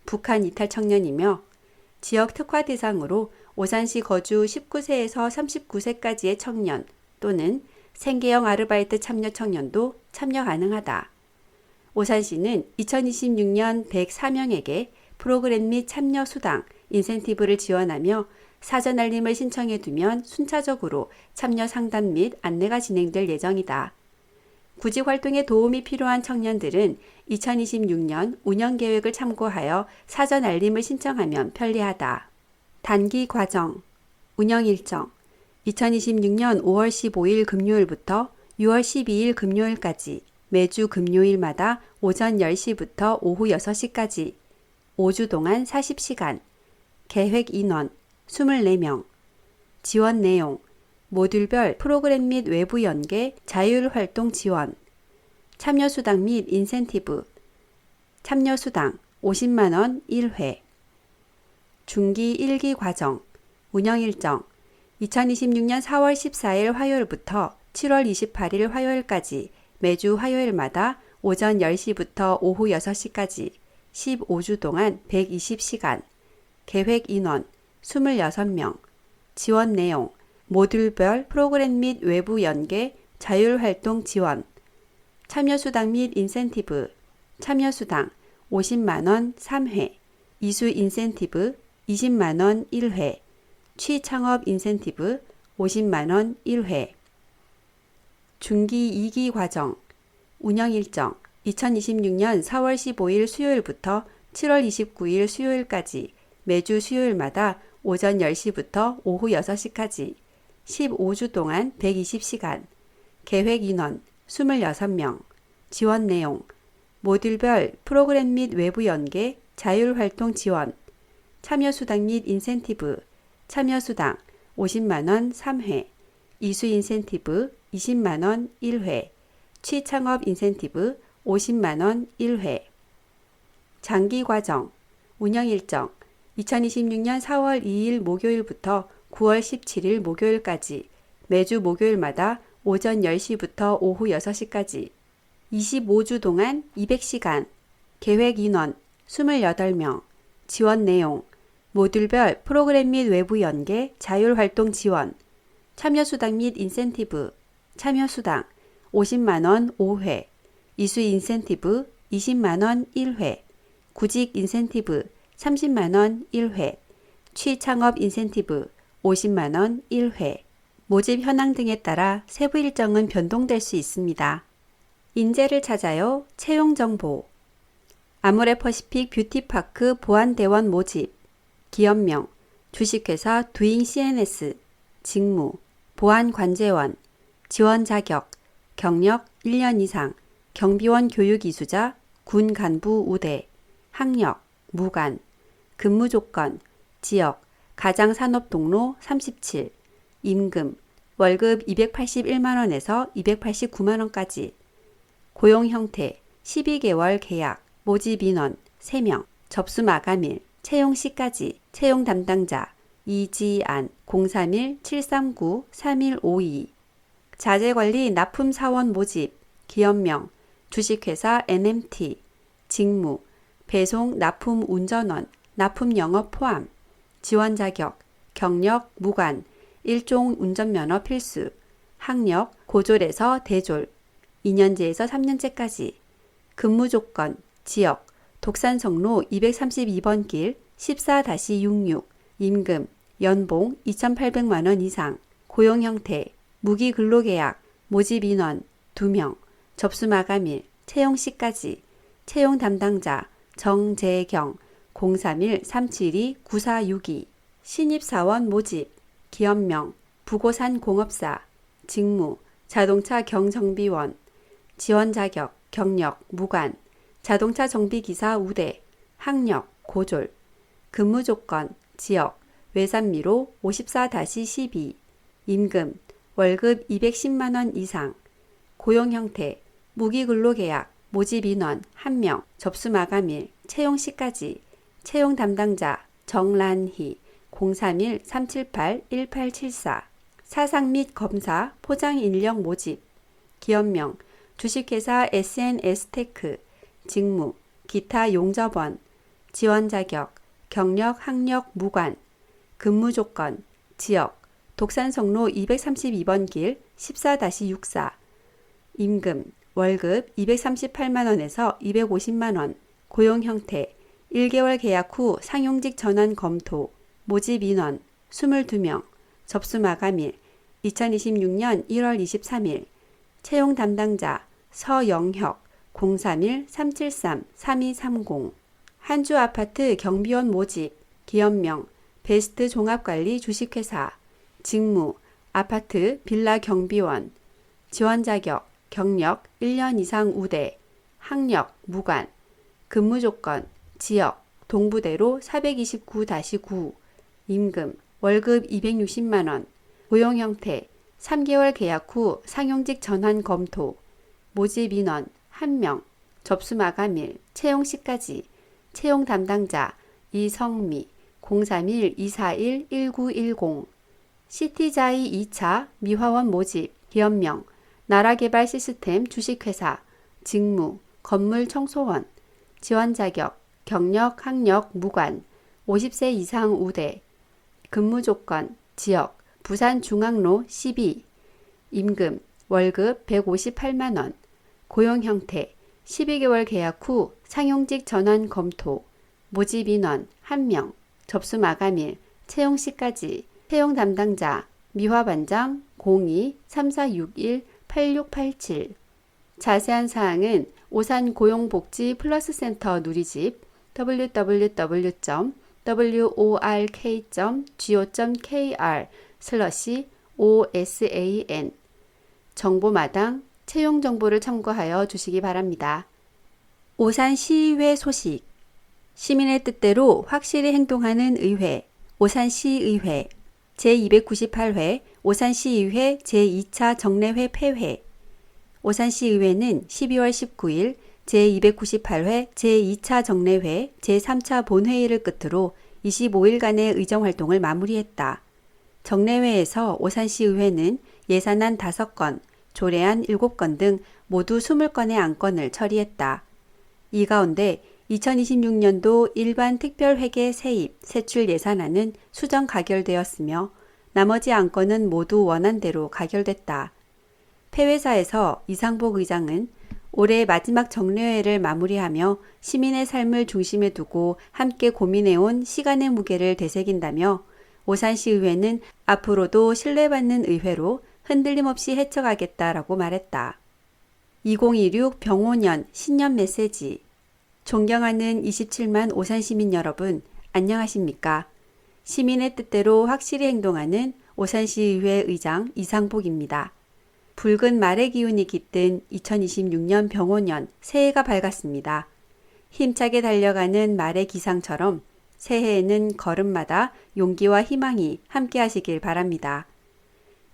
북한 이탈 청년이며 지역 특화 대상으로 오산시 거주 19세에서 39세까지의 청년 또는 생계형 아르바이트 참여 청년도 참여 가능하다. 오산시는 2026년 104명에게 프로그램 및 참여 수당, 인센티브를 지원하며 사전 알림을 신청해 두면 순차적으로 참여 상담 및 안내가 진행될 예정이다. 구직 활동에 도움이 필요한 청년들은 2026년 운영 계획을 참고하여 사전 알림을 신청하면 편리하다. 단기 과정, 운영 일정 2026년 5월 15일 금요일부터 6월 12일 금요일까지 매주 금요일마다 오전 10시부터 오후 6시까지 5주 동안 40시간 계획 인원 24명 지원 내용 모듈별 프로그램 및 외부 연계 자율활동 지원 참여수당 및 인센티브 참여수당 50만원 1회 중기 1기 과정 운영 일정 2026년 4월 14일 화요일부터 7월 28일 화요일까지 매주 화요일마다 오전 10시부터 오후 6시까지 15주 동안 120시간 계획 인원 26명 지원 내용 모듈별 프로그램 및 외부 연계 자율활동 지원 참여수당 및 인센티브 참여수당 50만원 3회 이수 인센티브 20만원 1회 취창업 인센티브 50만원 1회 중기 2기 과정 운영 일정 2026년 4월 15일 수요일부터 7월 29일 수요일까지 매주 수요일마다 오전 10시부터 오후 6시까지 15주 동안 120시간 계획 인원 26명 지원 내용 모듈별 프로그램 및 외부 연계 자율활동 지원 참여수당 및 인센티브 참여수당 50만원 3회 이수 인센티브 20만원 1회 취창업 인센티브 50만원 1회 장기 과정 운영 일정 2026년 4월 2일 목요일부터 9월 17일 목요일까지 매주 목요일마다 오전 10시부터 오후 6시까지 25주 동안 200시간 계획 인원 28명 지원 내용 모듈별 프로그램 및 외부 연계 자율활동 지원 참여수당 및 인센티브 참여수당 50만원 5회 이수 인센티브 20만원 1회 구직 인센티브 30만원 1회 취창업 인센티브 50만원 1회 모집 현황 등에 따라 세부 일정은 변동될 수 있습니다. 인재를 찾아요. 채용정보 아모레퍼시픽 뷰티파크 보안대원 모집 기업명 주식회사 두잉 CNS 직무 보안관제원 지원 자격 경력 1년 이상 경비원 교육 이수자 군 간부 우대 학력 무관 근무 조건 지역 가장산업동로 37 임금 월급 281만원에서 289만원까지 고용 형태 12개월 계약 모집 인원 3명 접수 마감일 채용 시까지 채용 담당자 이지안 031-739-3152 자재관리 납품사원 모집 기업명 주식회사 NMT 직무 배송 납품 운전원 납품 영업 포함 지원 자격 경력 무관 1종 운전면허 필수 학력 고졸에서 대졸 2년제에서 3년제까지 근무 조건 지역 독산성로 232번 길 14-66 임금 연봉 2,800만원 이상 고용 형태 무기 근로계약 모집 인원 2명 접수 마감일 채용 시까지 채용 담당자 정재경 031-372-9462 신입사원 모집 기업명 부고산 공업사 직무 자동차 경정비원 지원 자격 경력 무관 자동차 정비기사 우대 학력 고졸 근무 조건 지역 외산미로 54-12 임금 월급 210만원 이상 고용 형태 무기근로계약 모집 인원 1명 접수 마감일 채용 시까지 채용 담당자 정란희 031-378-1874 사상 및 검사 포장 인력 모집 기업명 주식회사 SNS테크 직무 기타 용접원 지원 자격 경력 학력 무관 근무 조건 지역 독산성로 232번 길 14-64 임금 월급 238만원에서 250만원 고용 형태 1개월 계약 후 상용직 전환 검토 모집 인원 22명 접수 마감일 2026년 1월 23일 채용 담당자 서영혁 031-373-3230 한주 아파트 경비원 모집 기업명 베스트 종합관리 주식회사 직무 아파트 빌라 경비원 지원 자격 경력 1년 이상 우대 학력 무관 근무 조건 지역 동부대로 429-9 임금 월급 260만원 고용 형태 3개월 계약 후 상용직 전환 검토 모집 인원 1명 접수 마감일 채용 시까지 채용 담당자 이성미 031-241-1910 시티자이 2차 미화원 모집 기업명 나라개발시스템 주식회사 직무 건물 청소원 지원 자격 경력 학력 무관 50세 이상 우대 근무 조건 지역 부산중앙로 12 임금 월급 158만원 고용 형태 12개월 계약 후 상용직 전환 검토 모집 인원 1명 접수 마감일 채용 시까지 채용 담당자 미화반장 02-3461-8687 자세한 사항은 오산 고용복지 플러스센터 누리집 www.work.go.kr/osan 정보마당 채용 정보를 참고하여 주시기 바랍니다. 오산시의회 소식 시민의 뜻대로 확실히 행동하는 의회 오산시의회 제298회 오산시의회 제2차 정례회 폐회 오산시의회는 12월 19일 제298회 제2차 정례회 제3차 본회의를 끝으로 25일간의 의정활동을 마무리했다. 정례회에서 오산시의회는 예산안 5건, 조례안 7건 등 모두 20건의 안건을 처리했다. 이 가운데 2026년도 일반 특별회계 세입, 세출 예산안은 수정 가결되었으며 나머지 안건은 모두 원안대로 가결됐다. 폐회사에서 이상복 의장은 올해 마지막 정례회를 마무리하며 시민의 삶을 중심에 두고 함께 고민해온 시간의 무게를 되새긴다며 오산시의회는 앞으로도 신뢰받는 의회로 흔들림 없이 헤쳐가겠다라고 말했다. 2026 병오년 신년 메시지. 존경하는 27만 오산시민 여러분, 안녕하십니까? 시민의 뜻대로 확실히 행동하는 오산시의회 의장 이상복입니다. 붉은 말의 기운이 깃든 2026년 병오년 새해가 밝았습니다. 힘차게 달려가는 말의 기상처럼 새해에는 걸음마다 용기와 희망이 함께 하시길 바랍니다.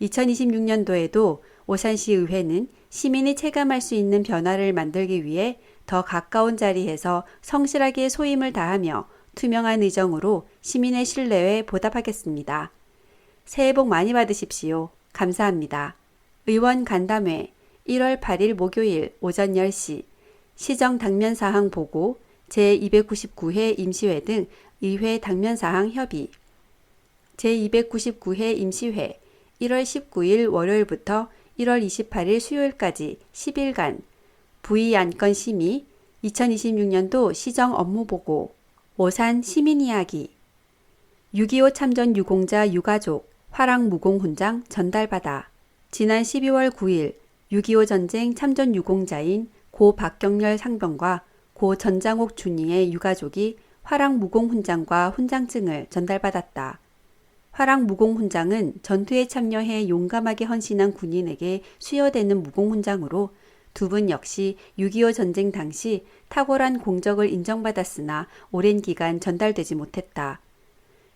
2026년도에도 오산시의회는 시민이 체감할 수 있는 변화를 만들기 위해 더 가까운 자리에서 성실하게 소임을 다하며 투명한 의정으로 시민의 신뢰에 보답하겠습니다. 새해 복 많이 받으십시오. 감사합니다. 의원 간담회 1월 8일 목요일 오전 10시 시정 당면사항 보고 제299회 임시회 등 의회 당면사항 협의 제299회 임시회 1월 19일 월요일부터 1월 28일 수요일까지 10일간 부의 안건 심의 2026년도 시정 업무 보고 오산 시민이야기 6.25 참전 유공자 유가족 화랑무공훈장 전달받아 지난 12월 9일 6.25 전쟁 참전 유공자인 고 박경렬 상병과 고 전장옥 준이의 유가족이 화랑무공훈장과 훈장증을 전달받았다. 화랑무공훈장은 전투에 참여해 용감하게 헌신한 군인에게 수여되는 무공훈장으로 두 분 역시 6.25 전쟁 당시 탁월한 공적을 인정받았으나 오랜 기간 전달되지 못했다.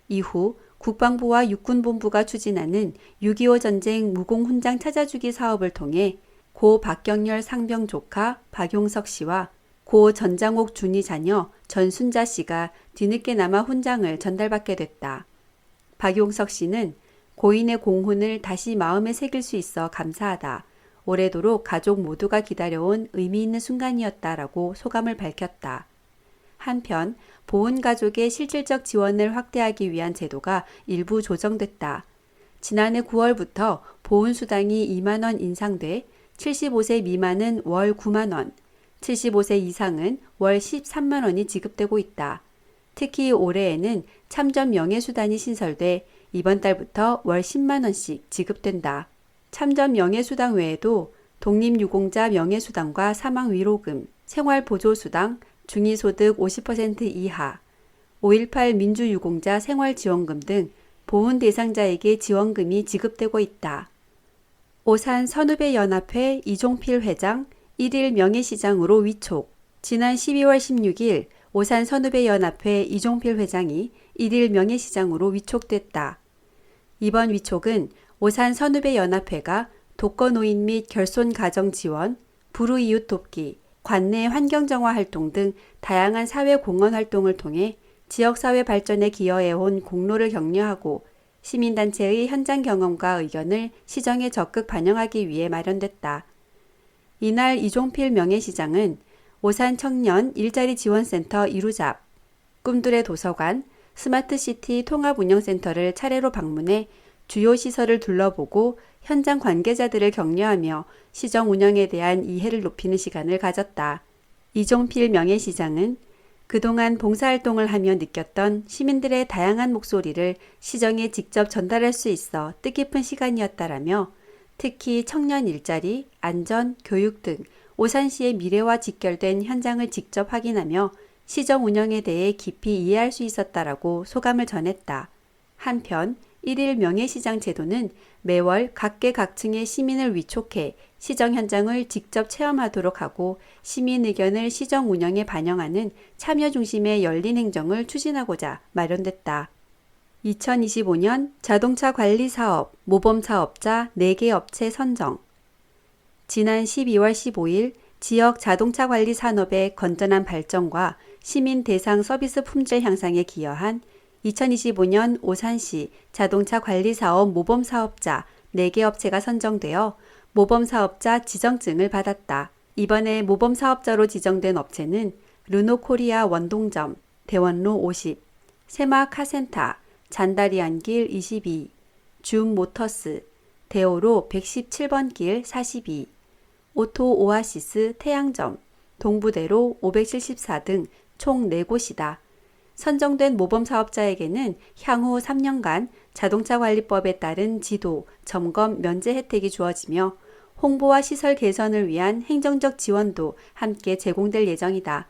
이후 국방부와 육군본부가 추진하는 6.25 전쟁 무공훈장 찾아주기 사업을 통해 고 박경렬 상병 조카 박용석 씨와 고 전장옥 준이 자녀 전순자 씨가 뒤늦게나마 훈장을 전달받게 됐다. 박용석 씨는 고인의 공훈을 다시 마음에 새길 수 있어 감사하다. 오래도록 가족 모두가 기다려온 의미 있는 순간이었다라고 소감을 밝혔다. 한편 보훈 가족의 실질적 지원을 확대하기 위한 제도가 일부 조정됐다. 지난해 9월부터 보훈수당이 2만 원 인상돼 75세 미만은 월 9만 원, 75세 이상은 월 13만 원이 지급되고 있다. 특히 올해에는 참전 명예수단이 신설돼 이번 달부터 월 10만 원씩 지급된다. 참전 명예수당 외에도 독립유공자 명예수당과 사망위로금, 생활보조수당, 중위소득 50% 이하, 5.18 민주유공자 생활지원금 등 보훈 대상자에게 지원금이 지급되고 있다. 오산 선후배연합회 이종필 회장 1일 명예시장으로 위촉. 지난 12월 16일 오산 선후배연합회 이종필 회장이 1일 명예시장으로 위촉됐다. 이번 위촉은 오산 선후배연합회가 독거노인 및 결손가정 지원, 불우이웃 돕기, 관내 환경정화 활동 등 다양한 사회공헌 활동을 통해 지역사회 발전에 기여해온 공로를 격려하고 시민단체의 현장 경험과 의견을 시정에 적극 반영하기 위해 마련됐다. 이날 이종필 명예시장은 오산 청년 일자리 지원센터 이루잡, 꿈들의 도서관, 스마트시티 통합운영센터를 차례로 방문해 주요 시설을 둘러보고 현장 관계자들을 격려하며 시정 운영에 대한 이해를 높이는 시간을 가졌다. 이종필 명예시장은 그동안 봉사활동을 하며 느꼈던 시민들의 다양한 목소리를 시정에 직접 전달할 수 있어 뜻깊은 시간이었다라며 특히 청년 일자리, 안전, 교육 등 오산시의 미래와 직결된 현장을 직접 확인하며 시정 운영에 대해 깊이 이해할 수 있었다라고 소감을 전했다. 한편 1일 명예시장 제도는 매월 각계각층의 시민을 위촉해 시정 현장을 직접 체험하도록 하고 시민 의견을 시정 운영에 반영하는 참여 중심의 열린 행정을 추진하고자 마련됐다. 2025년 자동차 관리 사업 모범 사업자 4개 업체 선정. 지난 12월 15일 지역 자동차 관리 산업의 건전한 발전과 시민 대상 서비스 품질 향상에 기여한 2025년 오산시 자동차 관리 사업 모범 사업자 4개 업체가 선정되어 모범 사업자 지정증을 받았다. 이번에 모범 사업자로 지정된 업체는 르노코리아 원동점, 대원로 50, 세마 카센터, 잔다리안길 22, 줌 모터스, 대오로 117번 길 42, 오토 오아시스 태양점, 동부대로 574 등 총 4곳이다. 선정된 모범 사업자에게는 향후 3년간 자동차 관리법에 따른 지도, 점검, 면제 혜택이 주어지며 홍보와 시설 개선을 위한 행정적 지원도 함께 제공될 예정이다.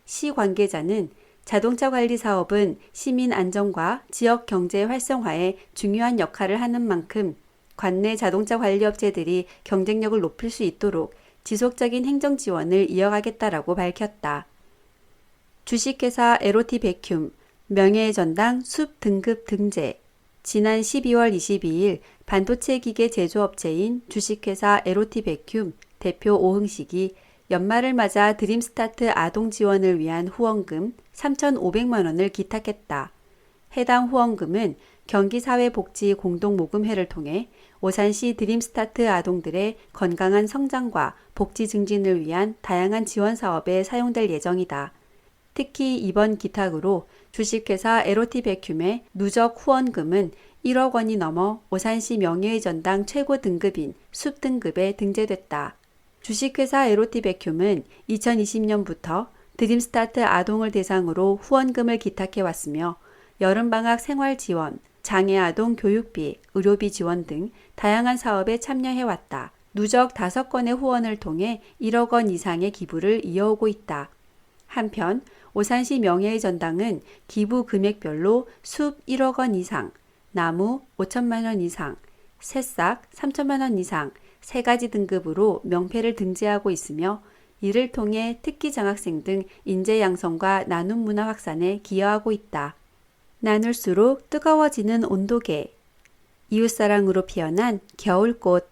시 관계자는 자동차 관리 사업은 시민 안전과 지역 경제 활성화에 중요한 역할을 하는 만큼 관내 자동차 관리 업체들이 경쟁력을 높일 수 있도록 지속적인 행정 지원을 이어가겠다라고 밝혔다. 주식회사 에로티 베큐움 명예의 전당 숲 등급 등재. 지난 12월 22일 반도체 기계 제조업체인 주식회사 에로티 베큐움 대표 오흥식이 연말을 맞아 드림스타트 아동 지원을 위한 후원금 3,500만 원을 기탁했다. 해당 후원금은 경기사회복지공동모금회를 통해 오산시 드림스타트 아동들의 건강한 성장과 복지 증진을 위한 다양한 지원 사업에 사용될 예정이다. 특히 이번 기탁으로 주식회사 에로티 베큐움의 누적 후원금은 1억 원이 넘어 오산시 명예의 전당 최고 등급인 숲 등급에 등재됐다. 주식회사 에로티 베큐움은 2020년부터 드림스타트 아동을 대상으로 후원금을 기탁해왔으며 여름방학 생활 지원, 장애 아동 교육비, 의료비 지원 등 다양한 사업에 참여해왔다. 누적 5건의 후원을 통해 1억 원 이상의 기부를 이어오고 있다. 한편 오산시 명예의 전당은 기부 금액별로 숲 1억 원 이상, 나무 5천만 원 이상, 새싹 3천만 원 이상 3가지 등급으로 명패를 등재하고 있으며 이를 통해 특기 장학생 등 인재 양성과 나눔 문화 확산에 기여하고 있다. 나눌수록 뜨거워지는 온도계. 이웃사랑으로 피어난 겨울꽃.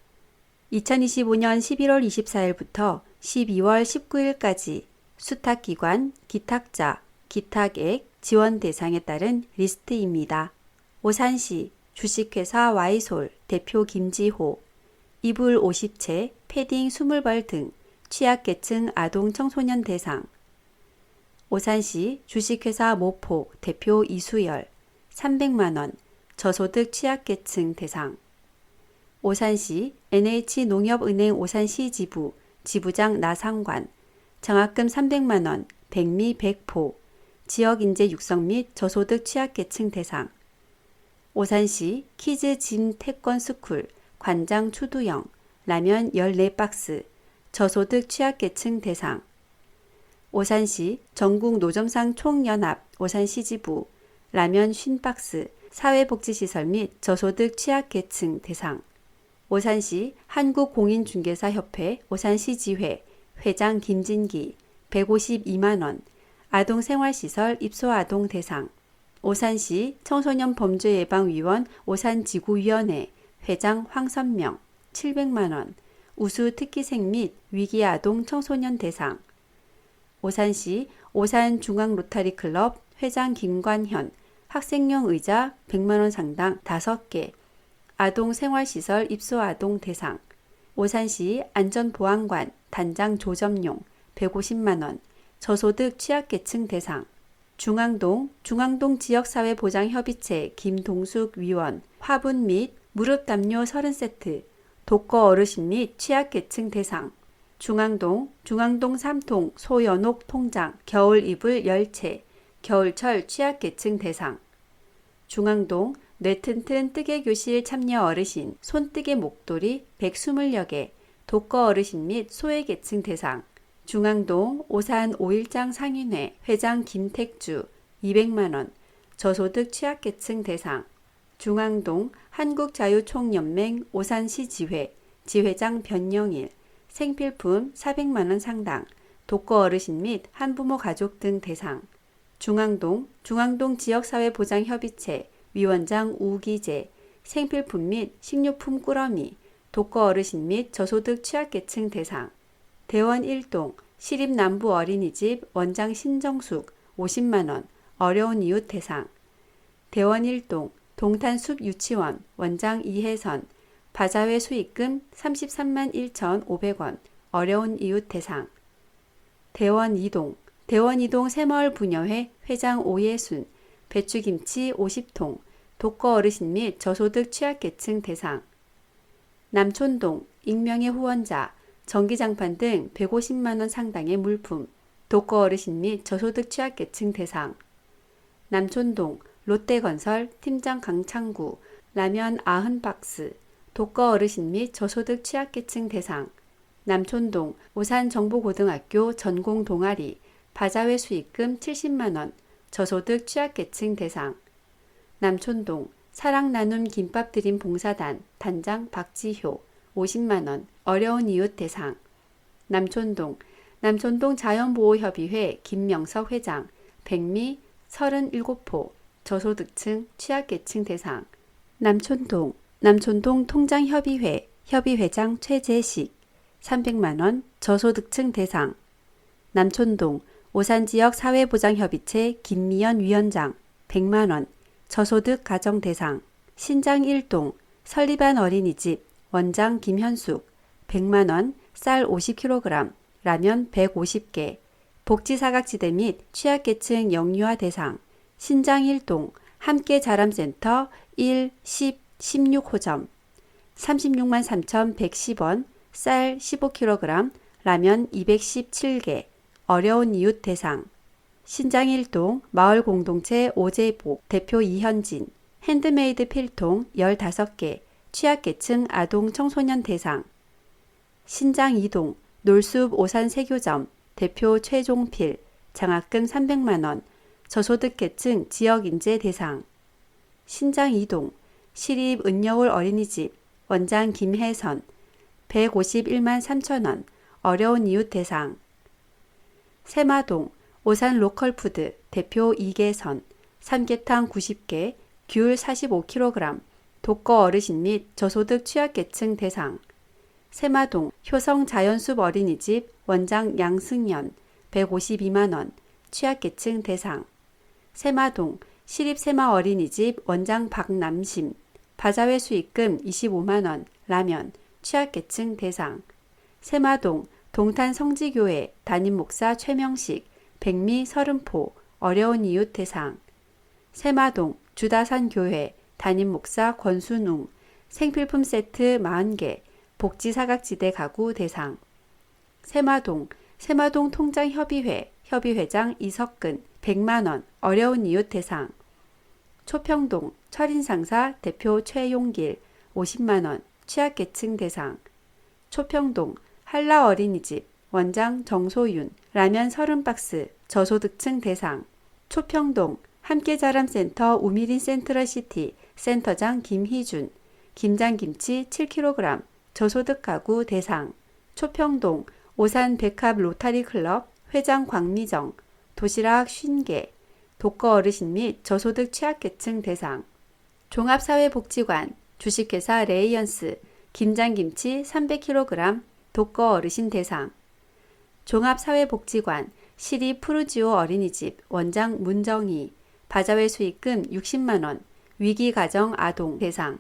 2025년 11월 24일부터 12월 19일까지 수탁기관, 기탁자, 기탁액, 지원 대상에 따른 리스트입니다. 오산시 주식회사 와이솔 대표 김지호, 이불 50채, 패딩 20벌 등 취약계층 아동 청소년 대상. 오산시 주식회사 모포 대표 이수열, 300만원, 저소득 취약계층 대상. 오산시 NH농협은행 오산시 지부, 지부장 나상관, 장학금 300만원, 백미 100포, 지역인재 육성 및 저소득 취약계층 대상. 오산시 키즈 짐 태권 스쿨, 관장 추두영, 라면 14박스, 저소득 취약계층 대상. 오산시 전국 노점상 총연합 오산시 지부, 라면 50박스, 사회복지시설 및 저소득 취약계층 대상. 오산시 한국공인중개사협회 오산시 지회, 회장 김진기, 152만원, 아동생활시설 입소아동 대상. 오산시 청소년범죄예방위원 오산지구위원회, 회장 황선명, 700만원, 우수특기생 및 위기아동 청소년 대상. 오산시 오산중앙로타리클럽 회장 김관현, 학생용 의자 100만원 상당 5개, 아동생활시설 입소아동 대상. 오산시 안전보안관 단장 조점용 150만원, 저소득 취약계층 대상. 중앙동 지역사회보장협의체 김동숙 위원, 화분 및 무릎 담요 30세트, 독거 어르신 및 취약계층 대상. 중앙동 3통 소연옥 통장, 겨울 이불 10채, 겨울철 취약계층 대상. 중앙동 뇌튼튼 뜨개교실 참여 어르신, 손뜨개 목도리 120여 개, 독거 어르신 및 소외계층 대상. 중앙동 오산 5일장 상인회 회장 김택주 200만원, 저소득 취약계층 대상. 중앙동 한국자유총연맹 오산시 지회, 지회장 변영일, 생필품 400만원 상당, 독거 어르신 및 한부모 가족 등 대상. 중앙동 지역사회보장협의체 위원장 우기재, 생필품 및 식료품 꾸러미, 독거 어르신 및 저소득 취약계층 대상. 대원 1동 시립남부 어린이집 원장 신정숙 50만원 어려운 이웃 대상. 대원 1동 동탄숲 유치원 원장 이혜선 바자회 수익금 33만 1,500원 어려운 이웃 대상. 대원 2동 새마을 부녀회 회장 오예순 배추김치 50통 독거 어르신 및 저소득 취약계층 대상. 남촌동 익명의 후원자 전기장판 등 150만원 상당의 물품 독거 어르신 및 저소득 취약계층 대상. 남촌동 롯데건설 팀장 강창구 라면 90박스 독거 어르신 및 저소득 취약계층 대상. 남촌동 오산정보고등학교 전공 동아리 바자회 수익금 70만원 저소득 취약계층 대상. 남촌동 사랑나눔 김밥 드림 봉사단 단장 박지효 50만원 어려운 이웃 대상. 남촌동 자연보호협의회 김명석 회장 백미 37포 저소득층 취약계층 대상. 남촌동 통장협의회 협의회장 최재식 300만원 저소득층 대상. 남촌동 오산지역 사회보장협의체 김미연 위원장 100만원 저소득 가정 대상. 신장 1동 설리반 어린이집 원장 김현숙 100만원 쌀 50kg 라면 150개 복지사각지대 및 취약계층 영유아 대상. 신장 1동 함께자람센터 1, 10, 16호점 36만 3,110원 쌀 15kg 라면 217개 어려운 이웃 대상. 신장 1동 마을공동체 오제복 대표 이현진 핸드메이드 필통 15개 취약계층 아동 청소년 대상. 신장 2동 놀숲 오산세교점 대표 최종필 장학금 300만원 저소득계층 지역인재 대상. 신장 2동 시립 은여울 어린이집 원장 김혜선 151만 3천원 어려운 이웃 대상. 세마동 오산 로컬푸드 대표 이계선 삼계탕 90개 귤 45kg 독거 어르신 및 저소득 취약계층 대상. 세마동 효성 자연숲 어린이집 원장 양승연 152만원 취약계층 대상. 세마동 시립세마 어린이집 원장 박남심 바자회 수익금 25만원 라면 취약계층 대상. 세마동 동탄 성지교회 담임목사 최명식 백미 30포 어려운 이웃 대상. 세마동 주다산교회 담임목사 권순웅 생필품 세트 40개 복지사각지대 가구 대상. 세마동 통장협의회 협의회장 이석근 100만원 어려운 이웃 대상. 초평동 철인상사 대표 최용길 50만원 취약계층 대상. 초평동 한라 어린이집 원장 정소윤 라면 30박스 저소득층 대상. 초평동 함께자람센터 우미린 센트럴시티 센터장 김희준 김장김치 7kg 저소득 가구 대상. 초평동 오산 백합 로타리클럽 회장 광미정 도시락 50개 독거 어르신 및 저소득 취약계층 대상. 종합사회복지관 주식회사 레이언스 김장김치 300kg 독거 어르신 대상. 종합사회복지관 시립 푸르지오 어린이집 원장 문정희 바자회 수익금 60만원 위기가정 아동 대상.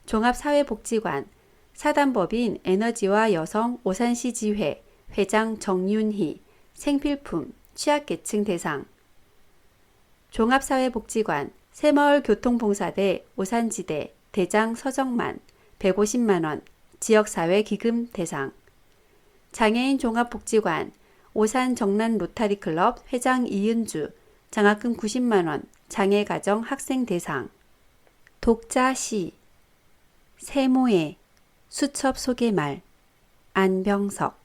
종합사회복지관 사단법인 에너지와 여성 오산시 지회 회장 정윤희 생필품 취약계층 대상. 종합사회복지관 새마을 교통봉사대 오산지대 대장 서정만 150만원 지역사회 기금 대상. 장애인 종합복지관 오산 정난 로타리클럽 회장 이은주 장학금 90만원 장애가정 학생 대상. 독자시 세모의 수첩 속의 말 안병석.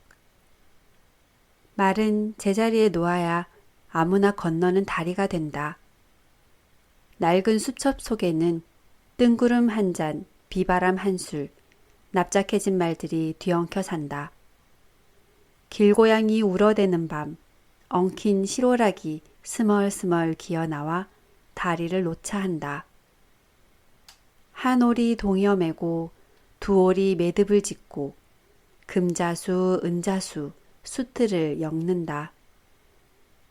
말은 제자리에 놓아야 아무나 건너는 다리가 된다. 낡은 수첩 속에는 뜬구름 한 잔, 비바람 한술, 납작해진 말들이 뒤엉켜 산다. 길고양이 울어대는 밤, 엉킨 실오라기 스멀스멀 기어나와 다리를 놓자 한다. 한 오리 동여 매고 두 오리 매듭을 짓고 금자수, 은자수, 수트를 엮는다.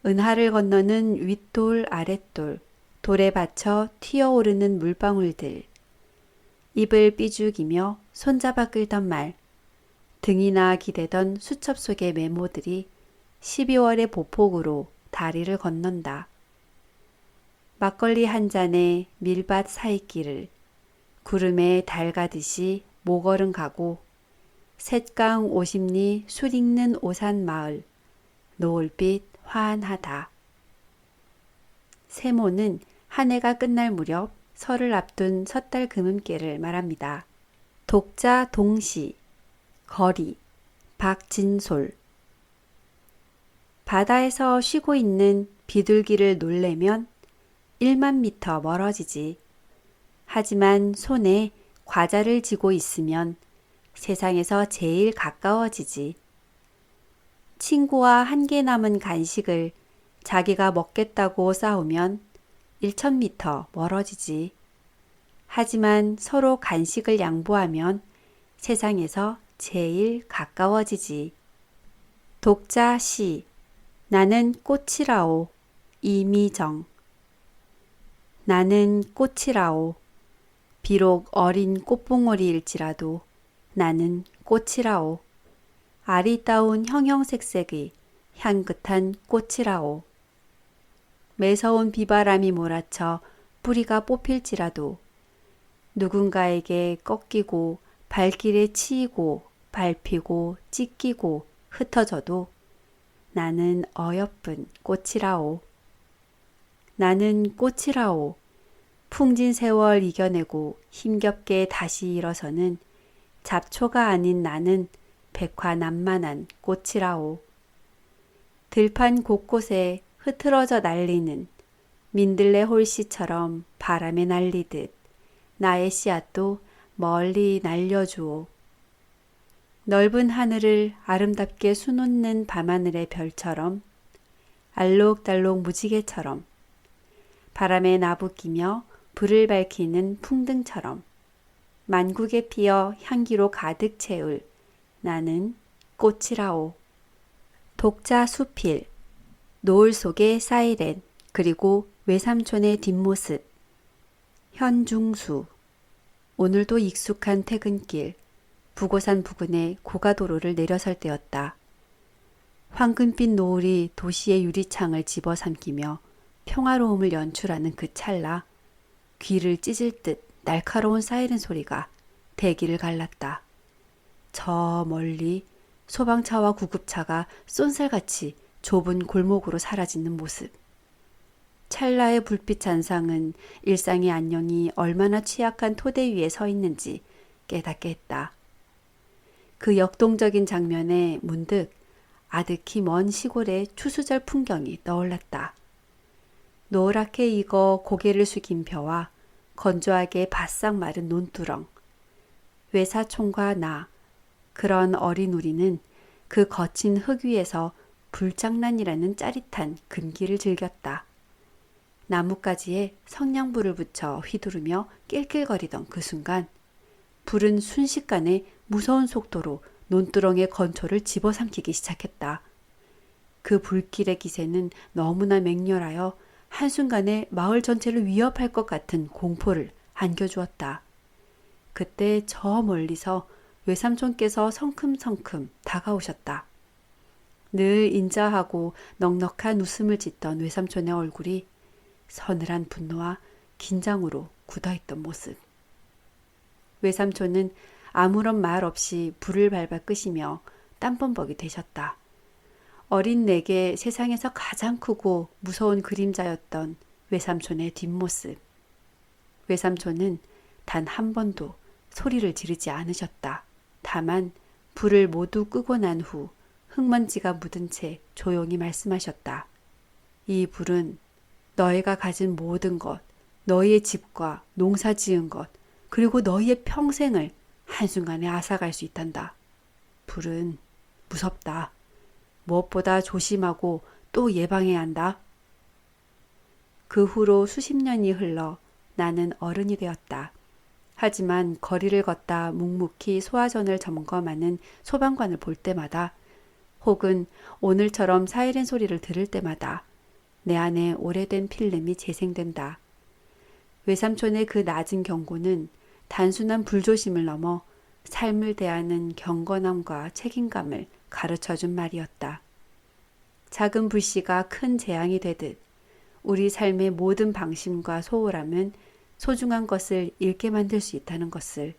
은하를 건너는 윗돌, 아랫돌, 돌에 받쳐 튀어오르는 물방울들. 입을 삐죽이며 손잡아 끌던 말, 등이나 기대던 수첩 속의 메모들이 12월의 보폭으로 다리를 건넌다. 막걸리 한 잔에 밀밭 사이길을 구름에 달 가듯이 모걸은 가고 셋강 50리 술 익는 오산 마을 노을빛 환하다. 세모는 한 해가 끝날 무렵 설을 앞둔 섣달 금음께를 말합니다. 독자 동시, 거리, 박진솔. 바다에서 쉬고 있는 비둘기를 놀래면 1만 미터 멀어지지. 하지만 손에 과자를 쥐고 있으면 세상에서 제일 가까워지지. 친구와 한 개 남은 간식을 자기가 먹겠다고 싸우면 1,000미터 멀어지지. 하지만 서로 간식을 양보하면 세상에서 제일 가까워지지. 독자 시, 나는 꽃이라오, 이미정. 나는 꽃이라오. 비록 어린 꽃봉오리일지라도 나는 꽃이라오. 아리따운 형형색색의 향긋한 꽃이라오. 매서운 비바람이 몰아쳐 뿌리가 뽑힐지라도 누군가에게 꺾이고 발길에 치이고 밟히고 찢기고 흩어져도 나는 어여쁜 꽃이라오. 나는 꽃이라오. 풍진 세월 이겨내고 힘겹게 다시 일어서는 잡초가 아닌 나는 백화난만한 꽃이라오. 들판 곳곳에 흐트러져 날리는 민들레 홀씨처럼 바람에 날리듯 나의 씨앗도 멀리 날려주오. 넓은 하늘을 아름답게 수놓는 밤하늘의 별처럼 알록달록 무지개처럼 바람에 나부끼며 불을 밝히는 풍등처럼 만국에 피어 향기로 가득 채울 나는 꽃이라오. 독자 수필, 노을 속의 사이렌, 그리고 외삼촌의 뒷모습. 현중수. 오늘도 익숙한 퇴근길, 부고산 부근의 고가도로를 내려설 때였다. 황금빛 노을이 도시의 유리창을 집어삼키며 평화로움을 연출하는 그 찰나 귀를 찢을 듯 날카로운 사이렌 소리가 대기를 갈랐다. 저 멀리 소방차와 구급차가 쏜살같이 좁은 골목으로 사라지는 모습. 찰나의 불빛 잔상은 일상의 안녕이 얼마나 취약한 토대 위에 서 있는지 깨닫게 했다. 그 역동적인 장면에 문득 아득히 먼 시골의 추수절 풍경이 떠올랐다. 노랗게 익어 고개를 숙인 벼와 건조하게 바싹 마른 논두렁. 외사촌과 나, 그런 어린 우리는 그 거친 흙 위에서 불장난이라는 짜릿한 금기를 즐겼다. 나뭇가지에 성냥불을 붙여 휘두르며 낄낄거리던 그 순간 불은 순식간에 무서운 속도로 논두렁의 건초를 집어삼키기 시작했다. 그 불길의 기세는 너무나 맹렬하여 한순간에 마을 전체를 위협할 것 같은 공포를 안겨주었다. 그때 저 멀리서 외삼촌께서 성큼성큼 다가오셨다. 늘 인자하고 넉넉한 웃음을 짓던 외삼촌의 얼굴이 서늘한 분노와 긴장으로 굳어있던 모습. 외삼촌은 아무런 말 없이 불을 밟아 끄시며 땀범벅이 되셨다. 어린 내게 세상에서 가장 크고 무서운 그림자였던 외삼촌의 뒷모습. 외삼촌은 단 한 번도 소리를 지르지 않으셨다. 다만 불을 모두 끄고 난 후 흙먼지가 묻은 채 조용히 말씀하셨다. 이 불은 너희가 가진 모든 것, 너희의 집과 농사 지은 것, 그리고 너희의 평생을 한순간에 앗아갈 수 있단다. 불은 무섭다. 무엇보다 조심하고 또 예방해야 한다. 그 후로 수십 년이 흘러 나는 어른이 되었다. 하지만 거리를 걷다 묵묵히 소화전을 점검하는 소방관을 볼 때마다 혹은 오늘처럼 사이렌 소리를 들을 때마다 내 안에 오래된 필름이 재생된다. 외삼촌의 그 낮은 경고는 단순한 불조심을 넘어 삶을 대하는 경건함과 책임감을 가르쳐준 말이었다. 작은 불씨가 큰 재앙이 되듯 우리 삶의 모든 방심과 소홀함은 소중한 것을 잃게 만들 수 있다는 것을.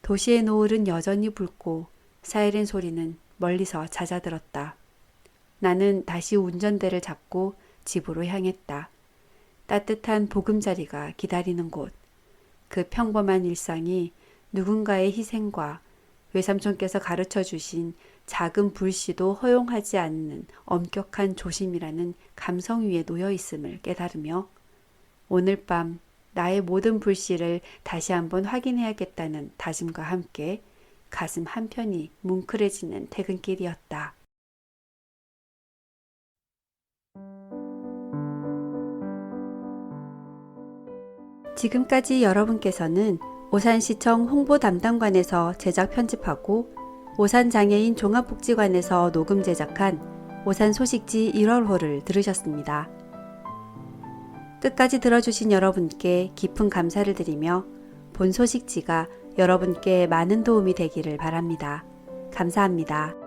도시의 노을은 여전히 붉고 사이렌 소리는 멀리서 잦아들었다. 나는 다시 운전대를 잡고 집으로 향했다. 따뜻한 보금자리가 기다리는 곳. 그 평범한 일상이 누군가의 희생과 외삼촌께서 가르쳐 주신 작은 불씨도 허용하지 않는 엄격한 조심이라는 감성 위에 놓여 있음을 깨달으며 오늘 밤 나의 모든 불씨를 다시 한번 확인해야겠다는 다짐과 함께 가슴 한편이 뭉클해지는 퇴근길이었다. 지금까지 여러분께서는 오산시청 홍보담당관에서 제작 편집하고 오산장애인 종합복지관에서 녹음 제작한 오산소식지 1월호를 들으셨습니다. 끝까지 들어주신 여러분께 깊은 감사를 드리며 본 소식지가 여러분께 많은 도움이 되기를 바랍니다. 감사합니다.